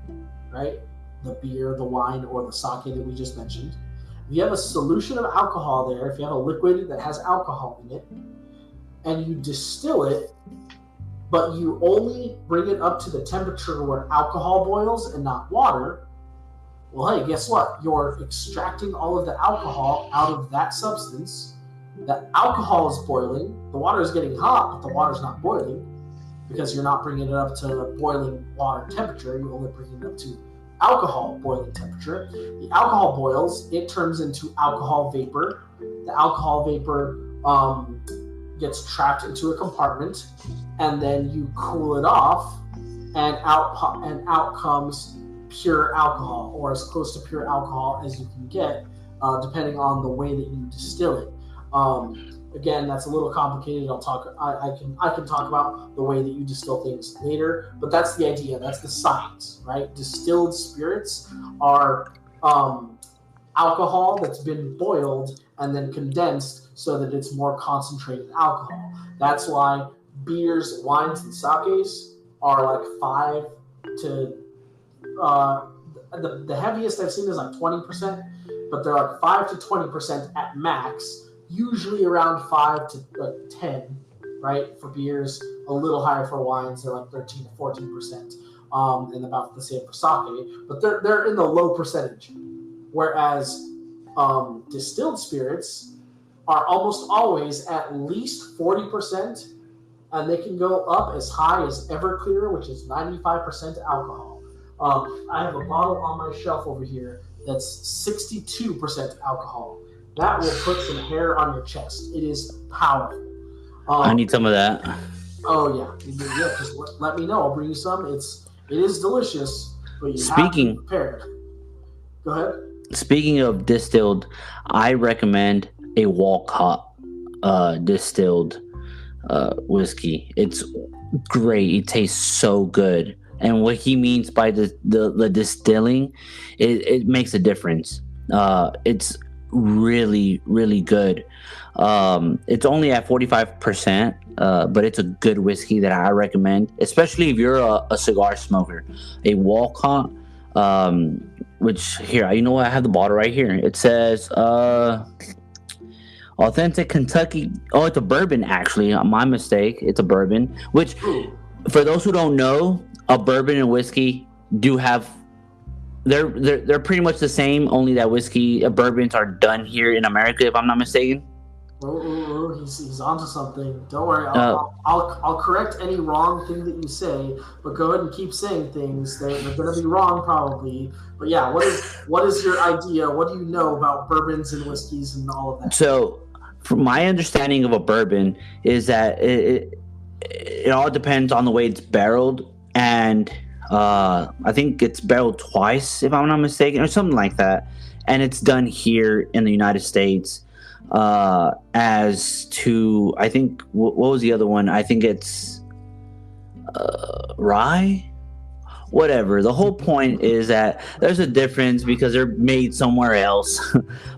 right, the beer, the wine, or the sake that we just mentioned, if you have a solution of alcohol there, if you have a liquid that has alcohol in it, and you distill it, but you only bring it up to the temperature where alcohol boils and not water, well, hey, guess what? You're extracting all of the alcohol out of that substance. The alcohol is boiling, the water is getting hot, but the water's not boiling because you're not bringing it up to boiling water temperature. You're only bringing it up to alcohol boiling temperature. The alcohol boils, it turns into alcohol vapor. The alcohol vapor gets trapped into a compartment, and then you cool it off, and out comes pure alcohol, or as close to pure alcohol as you can get, depending on the way that you distill it. Again, that's a little complicated. I can talk about the way that you distill things later, but that's the idea. That's the science, right? Distilled spirits are alcohol that's been boiled and then condensed so that it's more concentrated alcohol. That's why beers, wines, and sakes are like 5 to the heaviest I've seen is like 20%, but they're like 5 to 20% at max. Usually around 5 to 10, right? For beers, a little higher for wines. They're like 13 to 14%, and about the same for sake. But they're in the low percentage. Whereas distilled spirits are almost always at least 40%, and they can go up as high as Everclear, which is 95% alcohol. I have a bottle on my shelf over here that's 62% alcohol. That will put some hair on your chest. It is powerful. I need some of that. Oh yeah. Just let me know. I'll bring you some. It is delicious, but you have to be prepared. Go ahead. Speaking of distilled, I recommend a Walcott distilled whiskey. It's great. It tastes so good. And what he means by the distilling, it makes a difference. It's really, really good. It's only at 45%, but it's a good whiskey that I recommend, especially if you're a cigar smoker. A Walcott, which here, you know what? I have the bottle right here. It says authentic Kentucky. Oh, it's a bourbon, actually. My mistake. It's a bourbon, which for those who don't know, a bourbon and whiskey do have they're pretty much the same, only that whiskey bourbons are done here in America, if I'm not mistaken. He's onto something. Don't worry, I'll correct any wrong thing that you say, but go ahead and keep saying things. They're going to be wrong probably. But yeah, what is your idea? What do you know about bourbons and whiskeys and all of that? So, from my understanding of a bourbon is that it all depends on the way it's barreled, and I think it's barreled twice, if I'm not mistaken, or something like that. And it's done here in the United States. As to, I think, what was the other one? I think it's rye? Whatever. The whole point is that there's a difference because they're made somewhere else.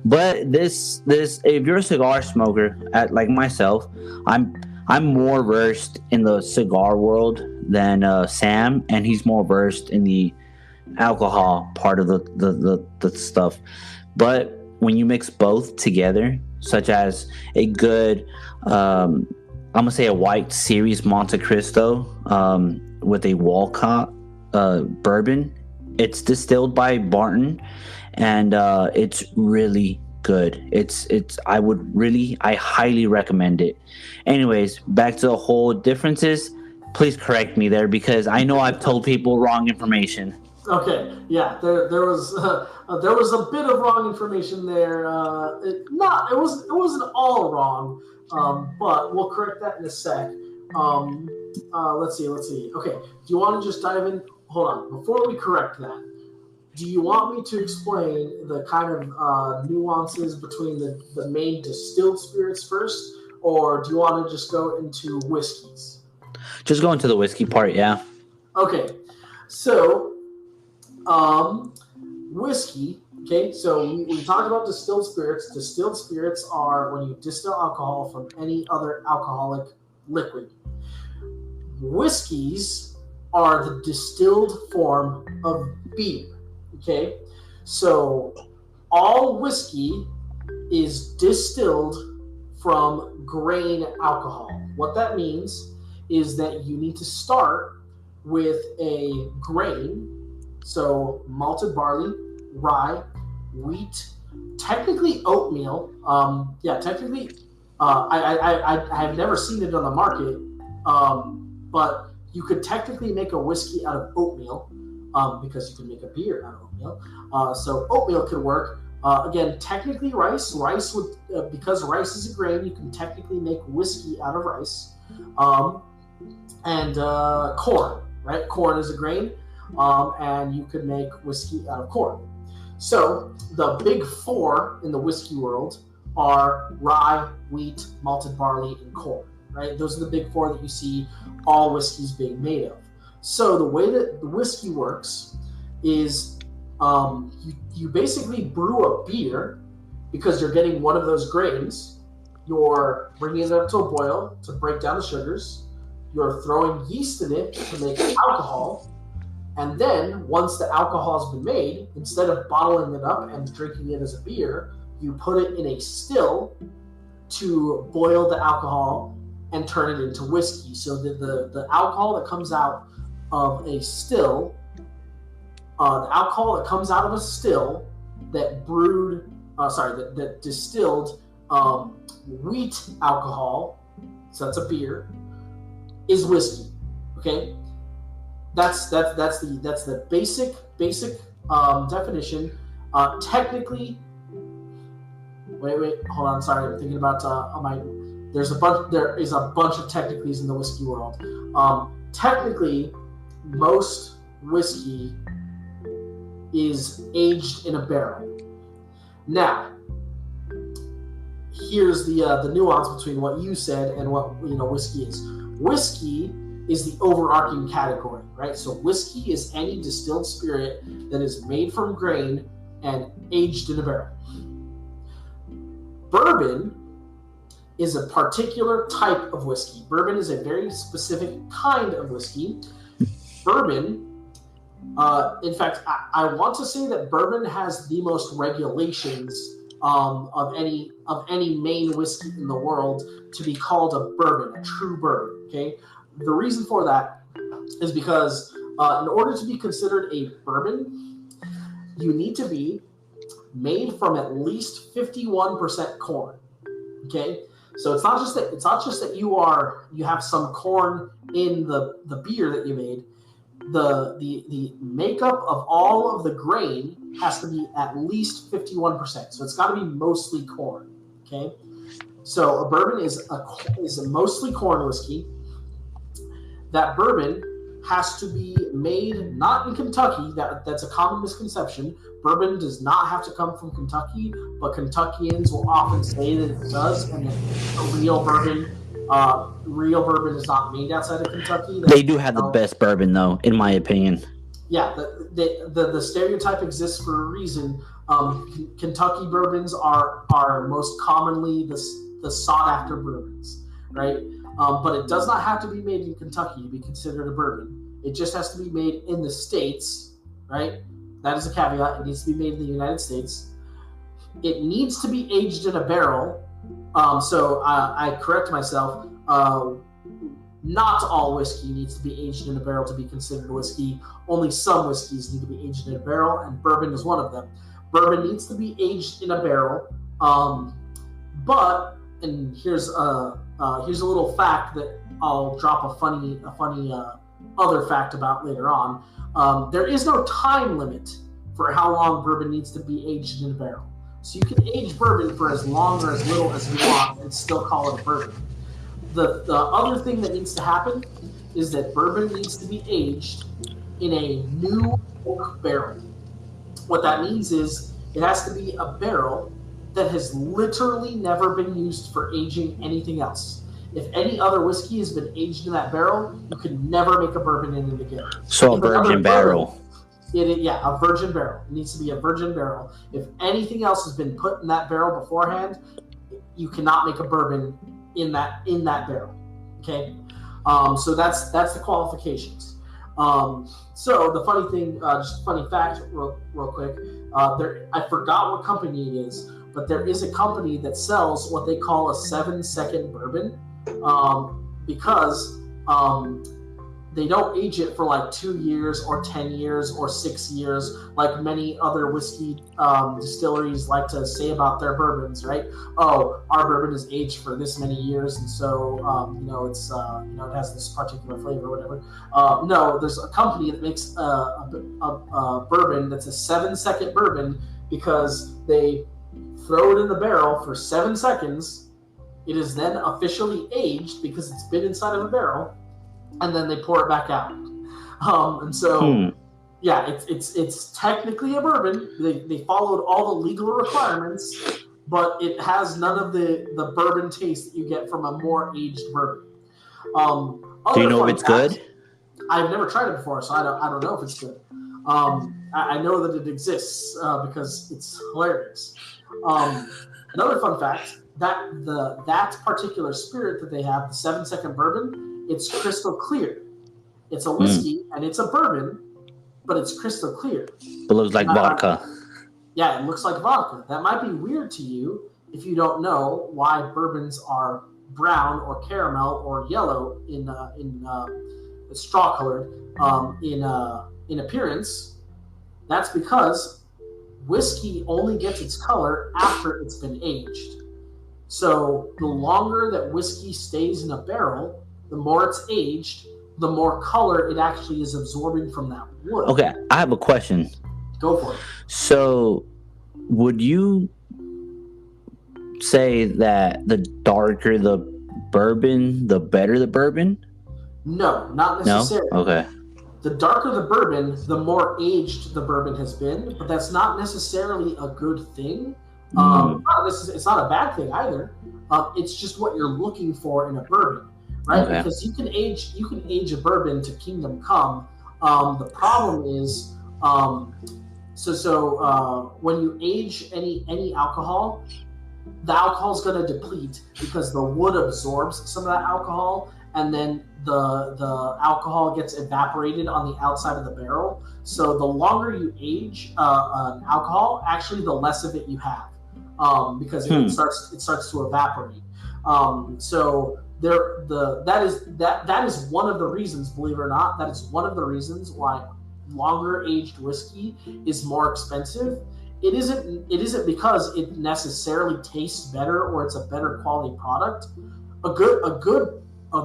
But this, if you're a cigar smoker, like myself, I'm more versed in the cigar world than Sam, and he's more versed in the alcohol part of the stuff. But when you mix both together, such as a good, I'm gonna say a White Series Monte Cristo with a Walcott bourbon. It's distilled by Barton, and it's really good. I highly recommend it. Anyways, back to the whole differences. Please correct me there, because I know I've told people wrong information. Okay, yeah, there was a bit of wrong information there. It wasn't all wrong, but we'll correct that in a sec. Let's see. Okay, do you want to just dive in? Hold on, before we correct that, do you want me to explain the kind of nuances between the main distilled spirits first, or do you want to just go into whiskeys? Just go into the whiskey part, yeah. Okay, so whiskey. Okay, so we talked about distilled spirits. Distilled spirits are when you distill alcohol from any other alcoholic liquid. Whiskeys are the distilled form of beer. Okay, so all whiskey is distilled from grain alcohol. What that means is that you need to start with a grain. So malted barley, rye, wheat, technically oatmeal. Technically, I have never seen it on the market, but you could technically make a whiskey out of oatmeal, because you can make a beer out of oatmeal. So oatmeal could work. Again, technically rice would, because rice is a grain, you can technically make whiskey out of rice. And corn, right? Corn is a grain, and you could make whiskey out of corn. So the big four in the whiskey world are rye, wheat, malted barley, and corn, right? Those are the big four that you see all whiskeys being made of. So the way that the whiskey works is you basically brew a beer because you're getting one of those grains. You're bringing it up to a boil to break down the sugars. You're throwing yeast in it to make alcohol. And then once the alcohol has been made, instead of bottling it up and drinking it as a beer, you put it in a still to boil the alcohol and turn it into whiskey. So the alcohol that comes out of a still, that brewed, that distilled wheat alcohol, so that's a beer, is whiskey. Okay, that's the basic definition. Technically, wait, hold on. Sorry, I'm thinking about there is a bunch of technicalities in the whiskey world. Technically, most whiskey is aged in a barrel. Now, here's the nuance between what you said and what whiskey is. Whiskey is the overarching category, right? So whiskey is any distilled spirit that is made from grain and aged in a barrel. Bourbon is a particular type of whiskey. Bourbon is a very specific kind of whiskey. Bourbon, in fact, I want to say that bourbon has the most regulations of any main whiskey in the world to be called a bourbon, a true bourbon. Okay, the reason for that is because in order to be considered a bourbon, you need to be made from at least 51% corn. Okay, so it's not just that you have some corn in the beer that you made. The makeup of all of the grain has to be at least 51%. So it's got to be mostly corn. Okay, so a bourbon is a mostly corn whiskey. That bourbon has to be made not in Kentucky. That's a common misconception. Bourbon does not have to come from Kentucky, but Kentuckians will often say that it does, and that real bourbon is not made outside of Kentucky. They do have the best bourbon, though, in my opinion. Yeah, the stereotype exists for a reason. Kentucky bourbons are most commonly the sought-after bourbons, right? But it does not have to be made in Kentucky to be considered a bourbon. It just has to be made in the States, right? That is a caveat. It needs to be made in the United States. It needs to be aged in a barrel. So I correct myself. Not all whiskey needs to be aged in a barrel to be considered whiskey. Only some whiskeys need to be aged in a barrel, and bourbon is one of them. Bourbon needs to be aged in a barrel. But here's a little fact that I'll drop a funny other fact about later on. There is no time limit for how long bourbon needs to be aged in a barrel. So you can age bourbon for as long or as little as you want and still call it a bourbon. The other thing that needs to happen is that bourbon needs to be aged in a new oak barrel. What that means is it has to be a barrel that has literally never been used for aging anything else. If any other whiskey has been aged in that barrel, you can never make a bourbon in it again. So a virgin barrel. A virgin barrel. It needs to be a virgin barrel. If anything else has been put in that barrel beforehand, you cannot make a bourbon in that barrel. Okay, so that's the qualifications. So the funny thing, just a funny fact, real quick. I forgot what company it is, but there is a company that sells what they call a 7-second bourbon, because they don't age it for like 2 years or 10 years or 6 years, like many other whiskey distilleries like to say about their bourbons, right? Oh, our bourbon is aged for this many years, and so it's it has this particular flavor, or whatever. No, there's a company that makes a bourbon that's a 7-second bourbon because they throw it in the barrel for 7 seconds. It is then officially aged because it's been inside of a barrel, and then they pour it back out. And so, yeah, it's technically a bourbon. They followed all the legal requirements, but it has none of the bourbon taste that you get from a more aged bourbon. Do you know if it's good? I've never tried it before, so I don't know if it's good. I know that it exists because it's hilarious. Another fun fact, that particular spirit that they have, the 7-second bourbon, it's crystal clear. It's a whiskey and it's a bourbon, but it's crystal clear. It looks like vodka. Yeah, it looks like vodka. That might be weird to you if you don't know why bourbons are brown or caramel or yellow in straw colored in appearance. That's because whiskey only gets its color after it's been aged. So the longer that whiskey stays in a barrel, the more it's aged, the more color it actually is absorbing from that wood. Okay, I have a question. Go for it. So, would you say that the darker the bourbon, the better the bourbon? No, not necessarily. No? Okay. The darker the bourbon, the more aged the bourbon has been, but that's not necessarily a good thing. It's not a bad thing either. It's just what you're looking for in a bourbon, right? Okay. Because you can age a bourbon to kingdom come. The problem is, when you age any alcohol, the alcohol is going to deplete because the wood absorbs some of that alcohol, and then the alcohol gets evaporated on the outside of the barrel. So the longer you age an alcohol, actually the less of it you have, because it starts to evaporate. So that is one of the reasons, believe it or not, that is one of the reasons why longer aged whiskey is more expensive. It isn't because it necessarily tastes better or it's a better quality product. A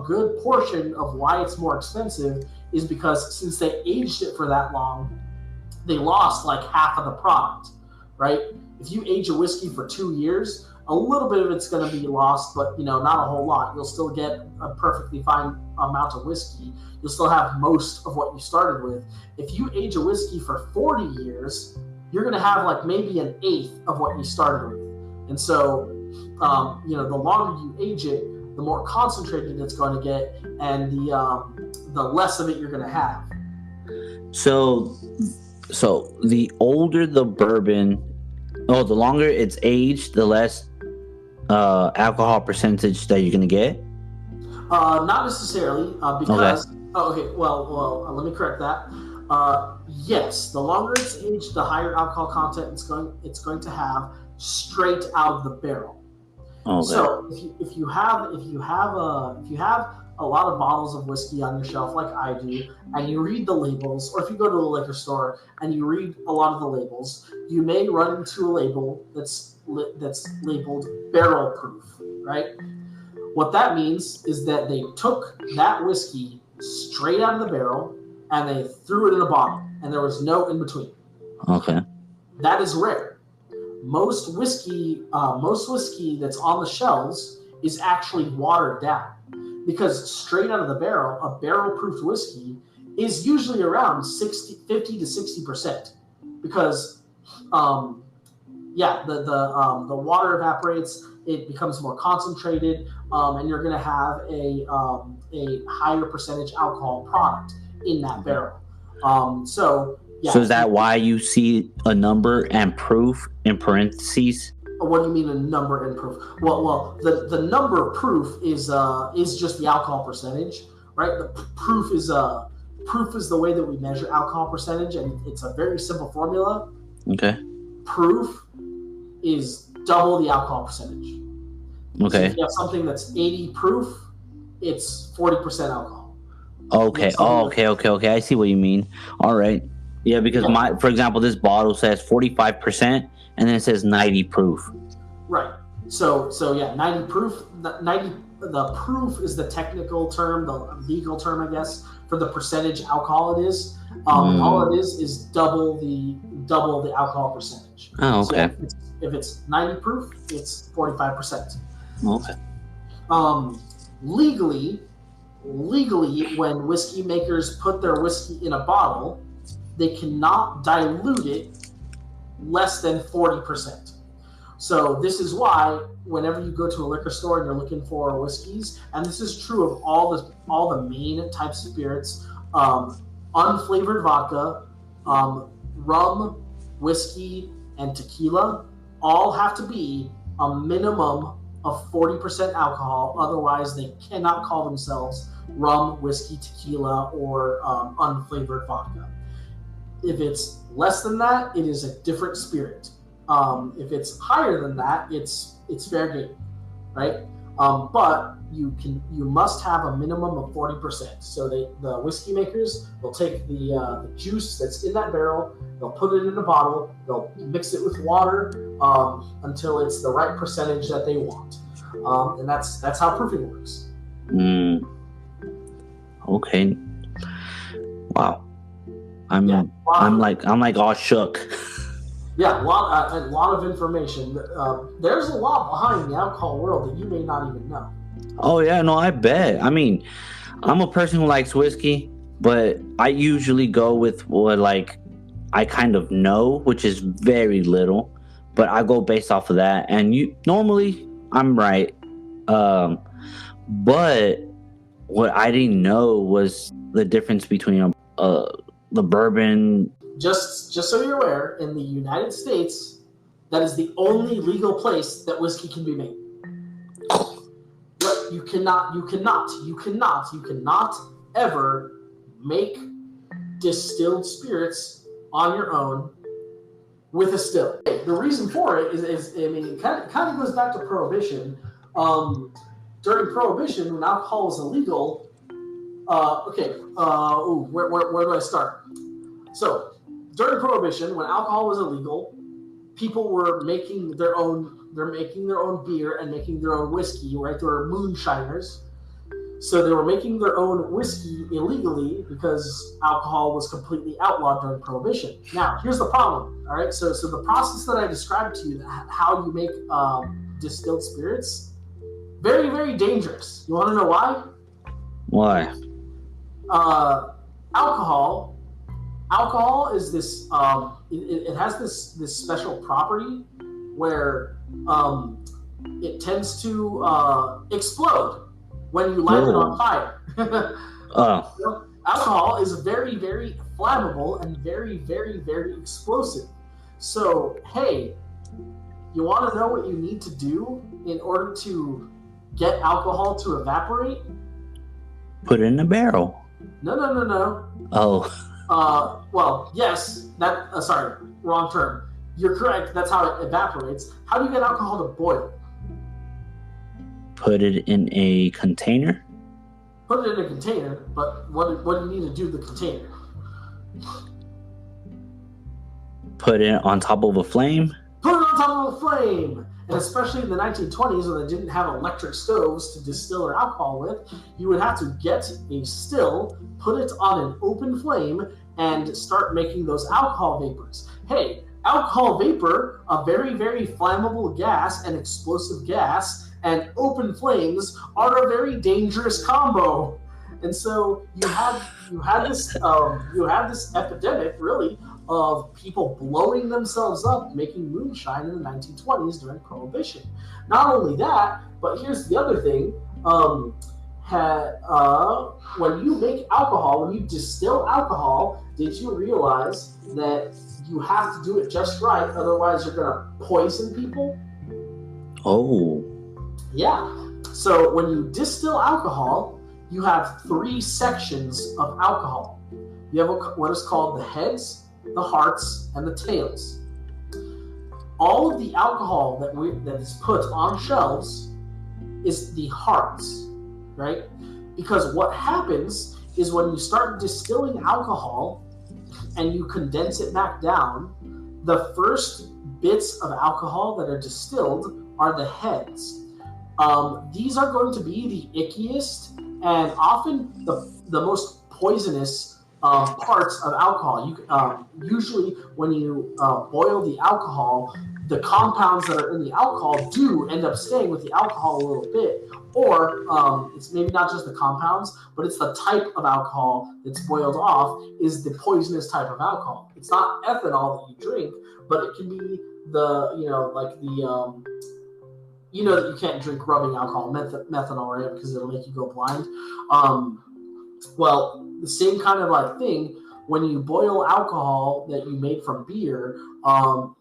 good portion of why it's more expensive is because since they aged it for that long, they lost like half of the product, right? If you age a whiskey for 2 years, a little bit of it's going to be lost, but not a whole lot. You'll still get a perfectly fine amount of whiskey. You'll still have most of what you started with. If you age a whiskey for 40 years, you're going to have like maybe an eighth of what you started with. And so, the longer you age it, the more concentrated it's going to get, and the less of it you're going to have. So the older the bourbon, the longer it's aged, the less alcohol percentage that you're going to get? Not necessarily, because... Okay. Well, let me correct that. Yes, the longer it's aged, the higher alcohol content it's going to have straight out of the barrel. Okay. So if you have a lot of bottles of whiskey on your shelf like I do, and you read the labels, or if you go to a liquor store and you read a lot of the labels, you may run into a label that's labeled barrel proof, right? What that means is that they took that whiskey straight out of the barrel and they threw it in a bottle, and there was no in between. Okay. That is rare. Most whiskey that's on the shelves is actually watered down, because straight out of the barrel, a barrel-proofed whiskey is usually around 50 to 60%, because the water evaporates, it becomes more concentrated, and you're going to have a higher percentage alcohol product in that barrel. So is that why you see a number and proof in parentheses? What do you mean a number and proof? Well, the number proof is just the alcohol percentage, right? The proof is the way that we measure alcohol percentage, and it's a very simple formula. Okay. Proof is double the alcohol percentage. Okay. So if you have something that's 80 proof, it's 40% alcohol. Okay. Okay. I see what you mean. All right. Yeah, because for example, this bottle says 45%, and then it says 90 proof. Right. So 90 proof. 90 the proof is the technical term, the legal term, I guess, for the percentage alcohol it is. All it is double the alcohol percentage. Oh, okay. So if it's 90 proof, it's 45%. Okay. Legally, when whiskey makers put their whiskey in a bottle, they cannot dilute it less than 40%. So this is why whenever you go to a liquor store and you're looking for whiskeys, and this is true of all the main types of spirits, unflavored vodka, rum, whiskey, and tequila, all have to be a minimum of 40% alcohol. Otherwise, they cannot call themselves rum, whiskey, tequila, or unflavored vodka. If it's less than that, it is a different spirit. If it's higher than that, it's fair game, right? But you must have a minimum of 40%. So the whiskey makers will take the juice that's in that barrel, they'll put it in a bottle, they'll mix it with water until it's the right percentage that they want, and that's how proofing works. Okay. Wow. I'm like all shook. Yeah, a lot of information. There's a lot behind the alcohol world that you may not even know. Oh yeah, no, I bet. I mean, I'm a person who likes whiskey, but I usually go with what I kind of know, which is very little. But I go based off of that, and normally I'm right. But what I didn't know was the difference between the bourbon. Just so you're aware, in the United States, that is the only legal place that whiskey can be made. But you cannot ever make distilled spirits on your own with a still. The reason for it is I mean, it kind of goes back to Prohibition. During Prohibition, when alcohol was illegal, where do I start? So, during Prohibition, when alcohol was illegal, people were making their own beer and making their own whiskey, right? They were moonshiners. So they were making their own whiskey illegally because alcohol was completely outlawed during Prohibition. Now, here's the problem, all right? So the process that I described to you, how you make distilled spirits, very, very dangerous. You want to know why? Why? Alcohol is this. It has this special property where it tends to explode when you light it on fire. Alcohol is very, very flammable and very, very, very explosive. So, hey, you want to know what you need to do in order to get alcohol to evaporate? Put it in a barrel. No. Oh. Well, yes. Sorry, wrong term. You're correct. That's how it evaporates. How do you get alcohol to boil? Put it in a container. Put it in a container, but what do you need to do with the container? Put it on top of a flame. Put it on top of a flame. And especially in the 1920s, when they didn't have electric stoves to distill their alcohol with, you would have to get a still, put it on an open flame, and start making those alcohol vapors. Hey, alcohol vapor, a very, very flammable gas and explosive gas, and open flames are a very dangerous combo. And so you had this epidemic, really, of people blowing themselves up making moonshine in the 1920s during Prohibition. Not only that, but here's the other thing. When you make alcohol, when you distill alcohol, did you realize that you have to do it just right, otherwise you're going to poison people? Oh. Yeah. So when you distill alcohol, you have 3 sections of alcohol. You have what is called the heads, the hearts, and the tails. All of the alcohol that is put on shelves is the hearts, right? Because what happens is when you start distilling alcohol and you condense it back down, the first bits of alcohol that are distilled are the heads. these are going to be the ickiest and often the most poisonous parts of alcohol. Usually, when you boil the alcohol, the compounds that are in the alcohol do end up staying with the alcohol a little bit. Or it's maybe not just the compounds, but it's the type of alcohol that's boiled off is the poisonous type of alcohol. It's not ethanol that you drink, but it can be the, that you can't drink rubbing alcohol, methanol, right? Because it'll make you go blind. Well, the same kind of like thing. When you boil alcohol that you made from beer,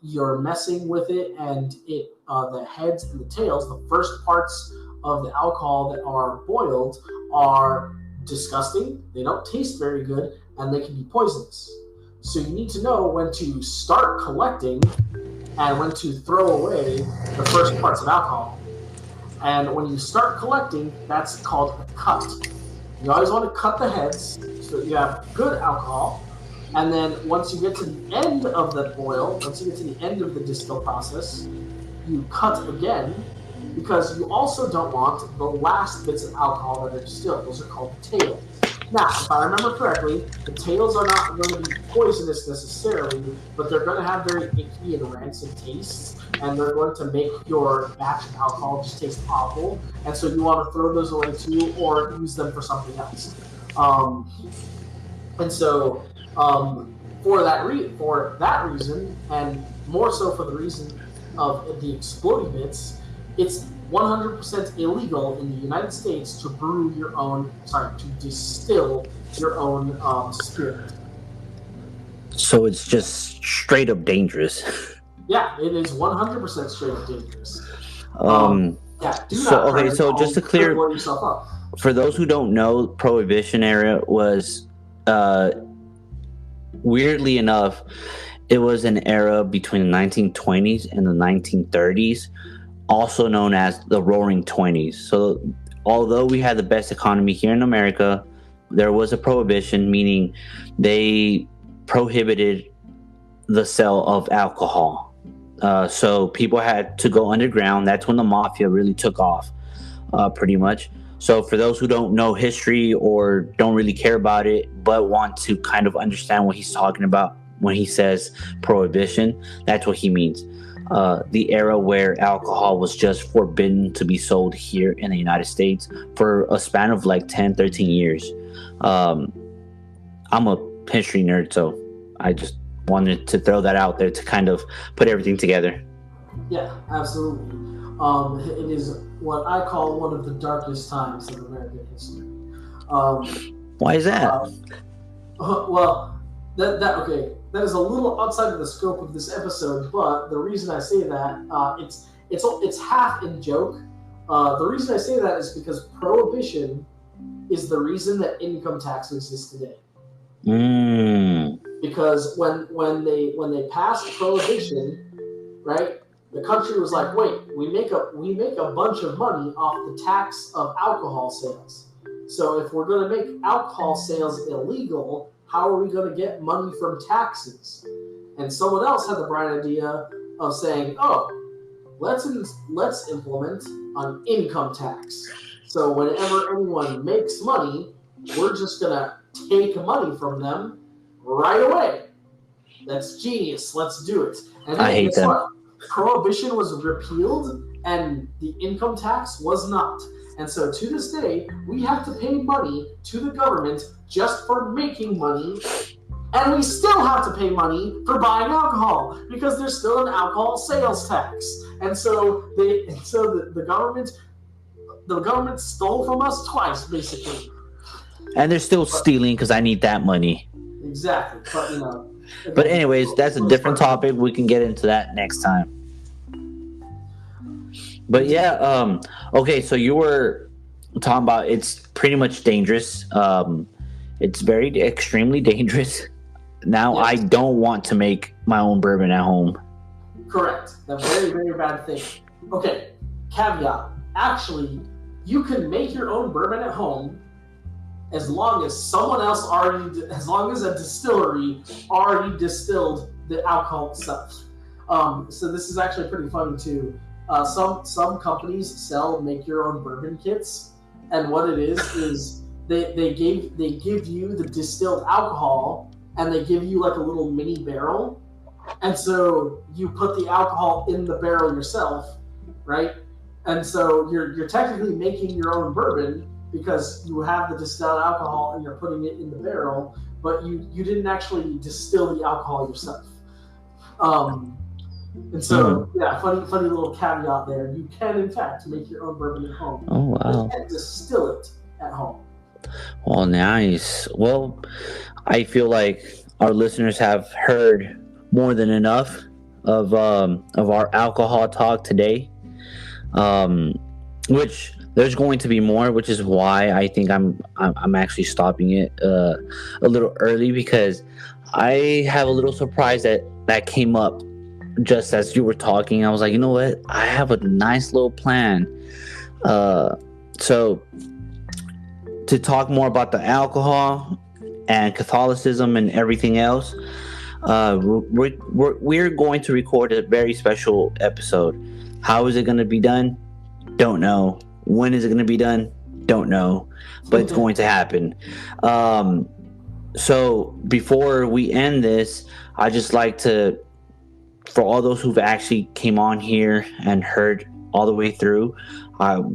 you're messing with it, and the heads and the tails, the first parts of the alcohol that are boiled, are disgusting. They don't taste very good, and they can be poisonous. So you need to know when to start collecting and when to throw away the first parts of alcohol. And when you start collecting, that's called a cut. You always want to cut the heads so that you have good alcohol. And then once you get to the end of the boil, once you get to the end of the distill process, you cut again, because you also don't want the last bits of alcohol that are distilled. Those are called the tails. Now, if I remember correctly, the tails are not going to be poisonous necessarily, but they're going to have very icky and rancid tastes, and they're going to make your batch of alcohol just taste awful. And so you want to throw those away too, or use them for something else. And so for that reason, and more so for the reason of the exploding bits, it's 100% illegal in the United States to distill your own spirit. So it's just straight up dangerous. Yeah, it is 100% straight up dangerous. So just to clear, for those who don't know, Prohibition era was, weirdly enough, it was an era between the 1920s and the 1930s, also known as the Roaring Twenties. So although we had the best economy here in America, there was a prohibition, meaning they prohibited the sale of alcohol. So people had to go underground. That's when the mafia really took off, pretty much. So for those who don't know history or don't really care about it, but want to kind of understand what he's talking about when he says prohibition, that's what he means. The era where alcohol was just forbidden to be sold here in the United States for a span of like 10, 13 years. I'm a history nerd, so I just wanted to throw that out there to kind of put everything together. Yeah, absolutely. It is what I call one of the darkest times of American history. Why is that? That is a little outside of the scope of this episode, but the reason I say that, it's half in joke. The reason I say that is because prohibition is the reason that income tax exists today. Because when they passed prohibition, right, the country was like, wait, we make a bunch of money off the tax of alcohol sales. So if we're going to make alcohol sales illegal, how are we going to get money from taxes? And someone else had the bright idea of saying, oh, let's implement an income tax. So whenever anyone makes money, we're just going to take money from them right away. That's genius. Let's do it. And I hate them. Prohibition was repealed and the income tax was not. And so to this day, we have to pay money to the government just for making money, and we still have to pay money for buying alcohol because there's still an alcohol sales tax. And so the government stole from us twice, basically. And they're still stealing because I need that money. Exactly, But anyways, that's a different topic. We can get into that next time. But yeah, okay, so you were talking about it's pretty much dangerous. It's extremely dangerous. Now, yes. I don't want to make my own bourbon at home. Correct. That's a very, very bad thing. Okay, caveat. Actually, you can make your own bourbon at home as long as a distillery already distilled the alcohol itself. So this is actually pretty funny too. Some companies sell make your own bourbon kits, and what it is they give you the distilled alcohol, and they give you like a little mini barrel, and so you put the alcohol in the barrel yourself, right? And so you're technically making your own bourbon because you have the distilled alcohol and you're putting it in the barrel, but you didn't actually distill the alcohol yourself. And so, yeah, funny little caveat there. You can, in fact, make your own bourbon at home. Oh, wow. You can distill it at home. Well, nice. Well, I feel like our listeners have heard more than enough of our alcohol talk today. Which there's going to be more, which is why I think I'm actually stopping it a little early, because I have a little surprise that came up just as you were talking. I was like, you know what? I have a nice little plan. So to talk more about the alcohol and Catholicism and everything else, we're going to record a very special episode. How is it going to be done? Don't know. When is it going to be done? Don't know. But it's going to happen. So before we end this, I just like to, for all those who've actually came on here and heard all the way through,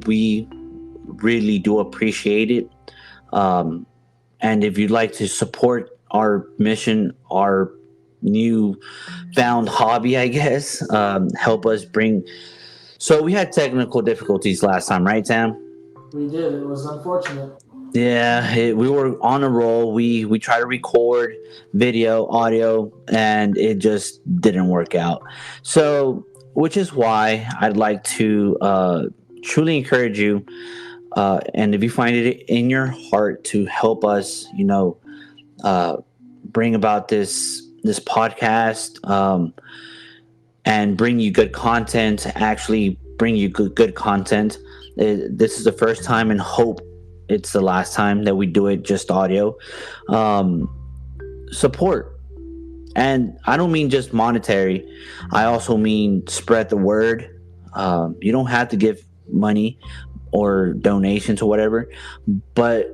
we really do appreciate it. And if you'd like to support our mission, our new found hobby, I guess, help us bring. So we had technical difficulties last time, right, Sam? We did. It was unfortunate. Yeah, we were on a roll. We tried to record video, audio, and it just didn't work out. So, which is why I'd like to truly encourage you, and if you find it in your heart to help us, bring about this podcast, and bring you good content, actually bring you good content. This is the first time, and hope it's the last time that we do it just audio. Support. And I don't mean just monetary. I also mean spread the word. You don't have to give money or donations or whatever, but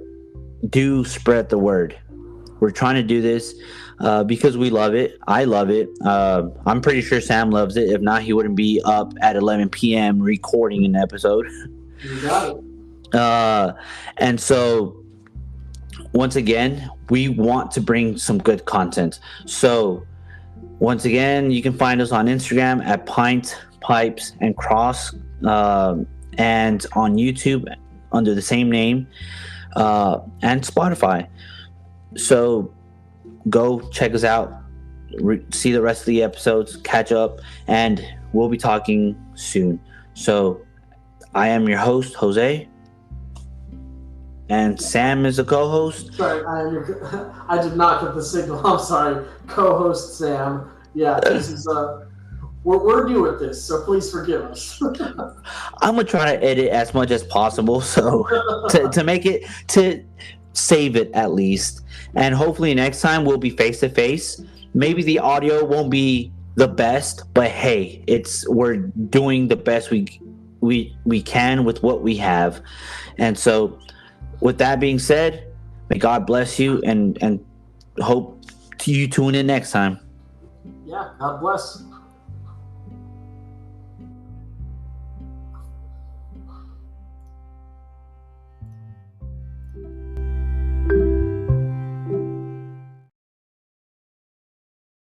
do spread the word. We're trying to do this because we love it. I love it. I'm pretty sure Sam loves it. If not, he wouldn't be up at 11 p.m. recording an episode. You got it. And so, once again, we want to bring some good content. So, once again, you can find us on Instagram at Pint, Pipes, and Cross, and on YouTube under the same name, and Spotify. So go check us out, see the rest of the episodes, catch up, and we'll be talking soon. So I am your host, Jose, and Sam is a co-host. Sorry, I did not get the signal. I'm sorry. Co-host Sam. Yeah, this is we're new at this, so please forgive us. I'm gonna try to edit as much as possible, so to make it, to save it at least. And hopefully next time we'll be face to face. Maybe the audio won't be the best, but hey, we're doing the best we can with what we have. And so with that being said, may God bless you, and hope you tune in next time. Yeah, God bless.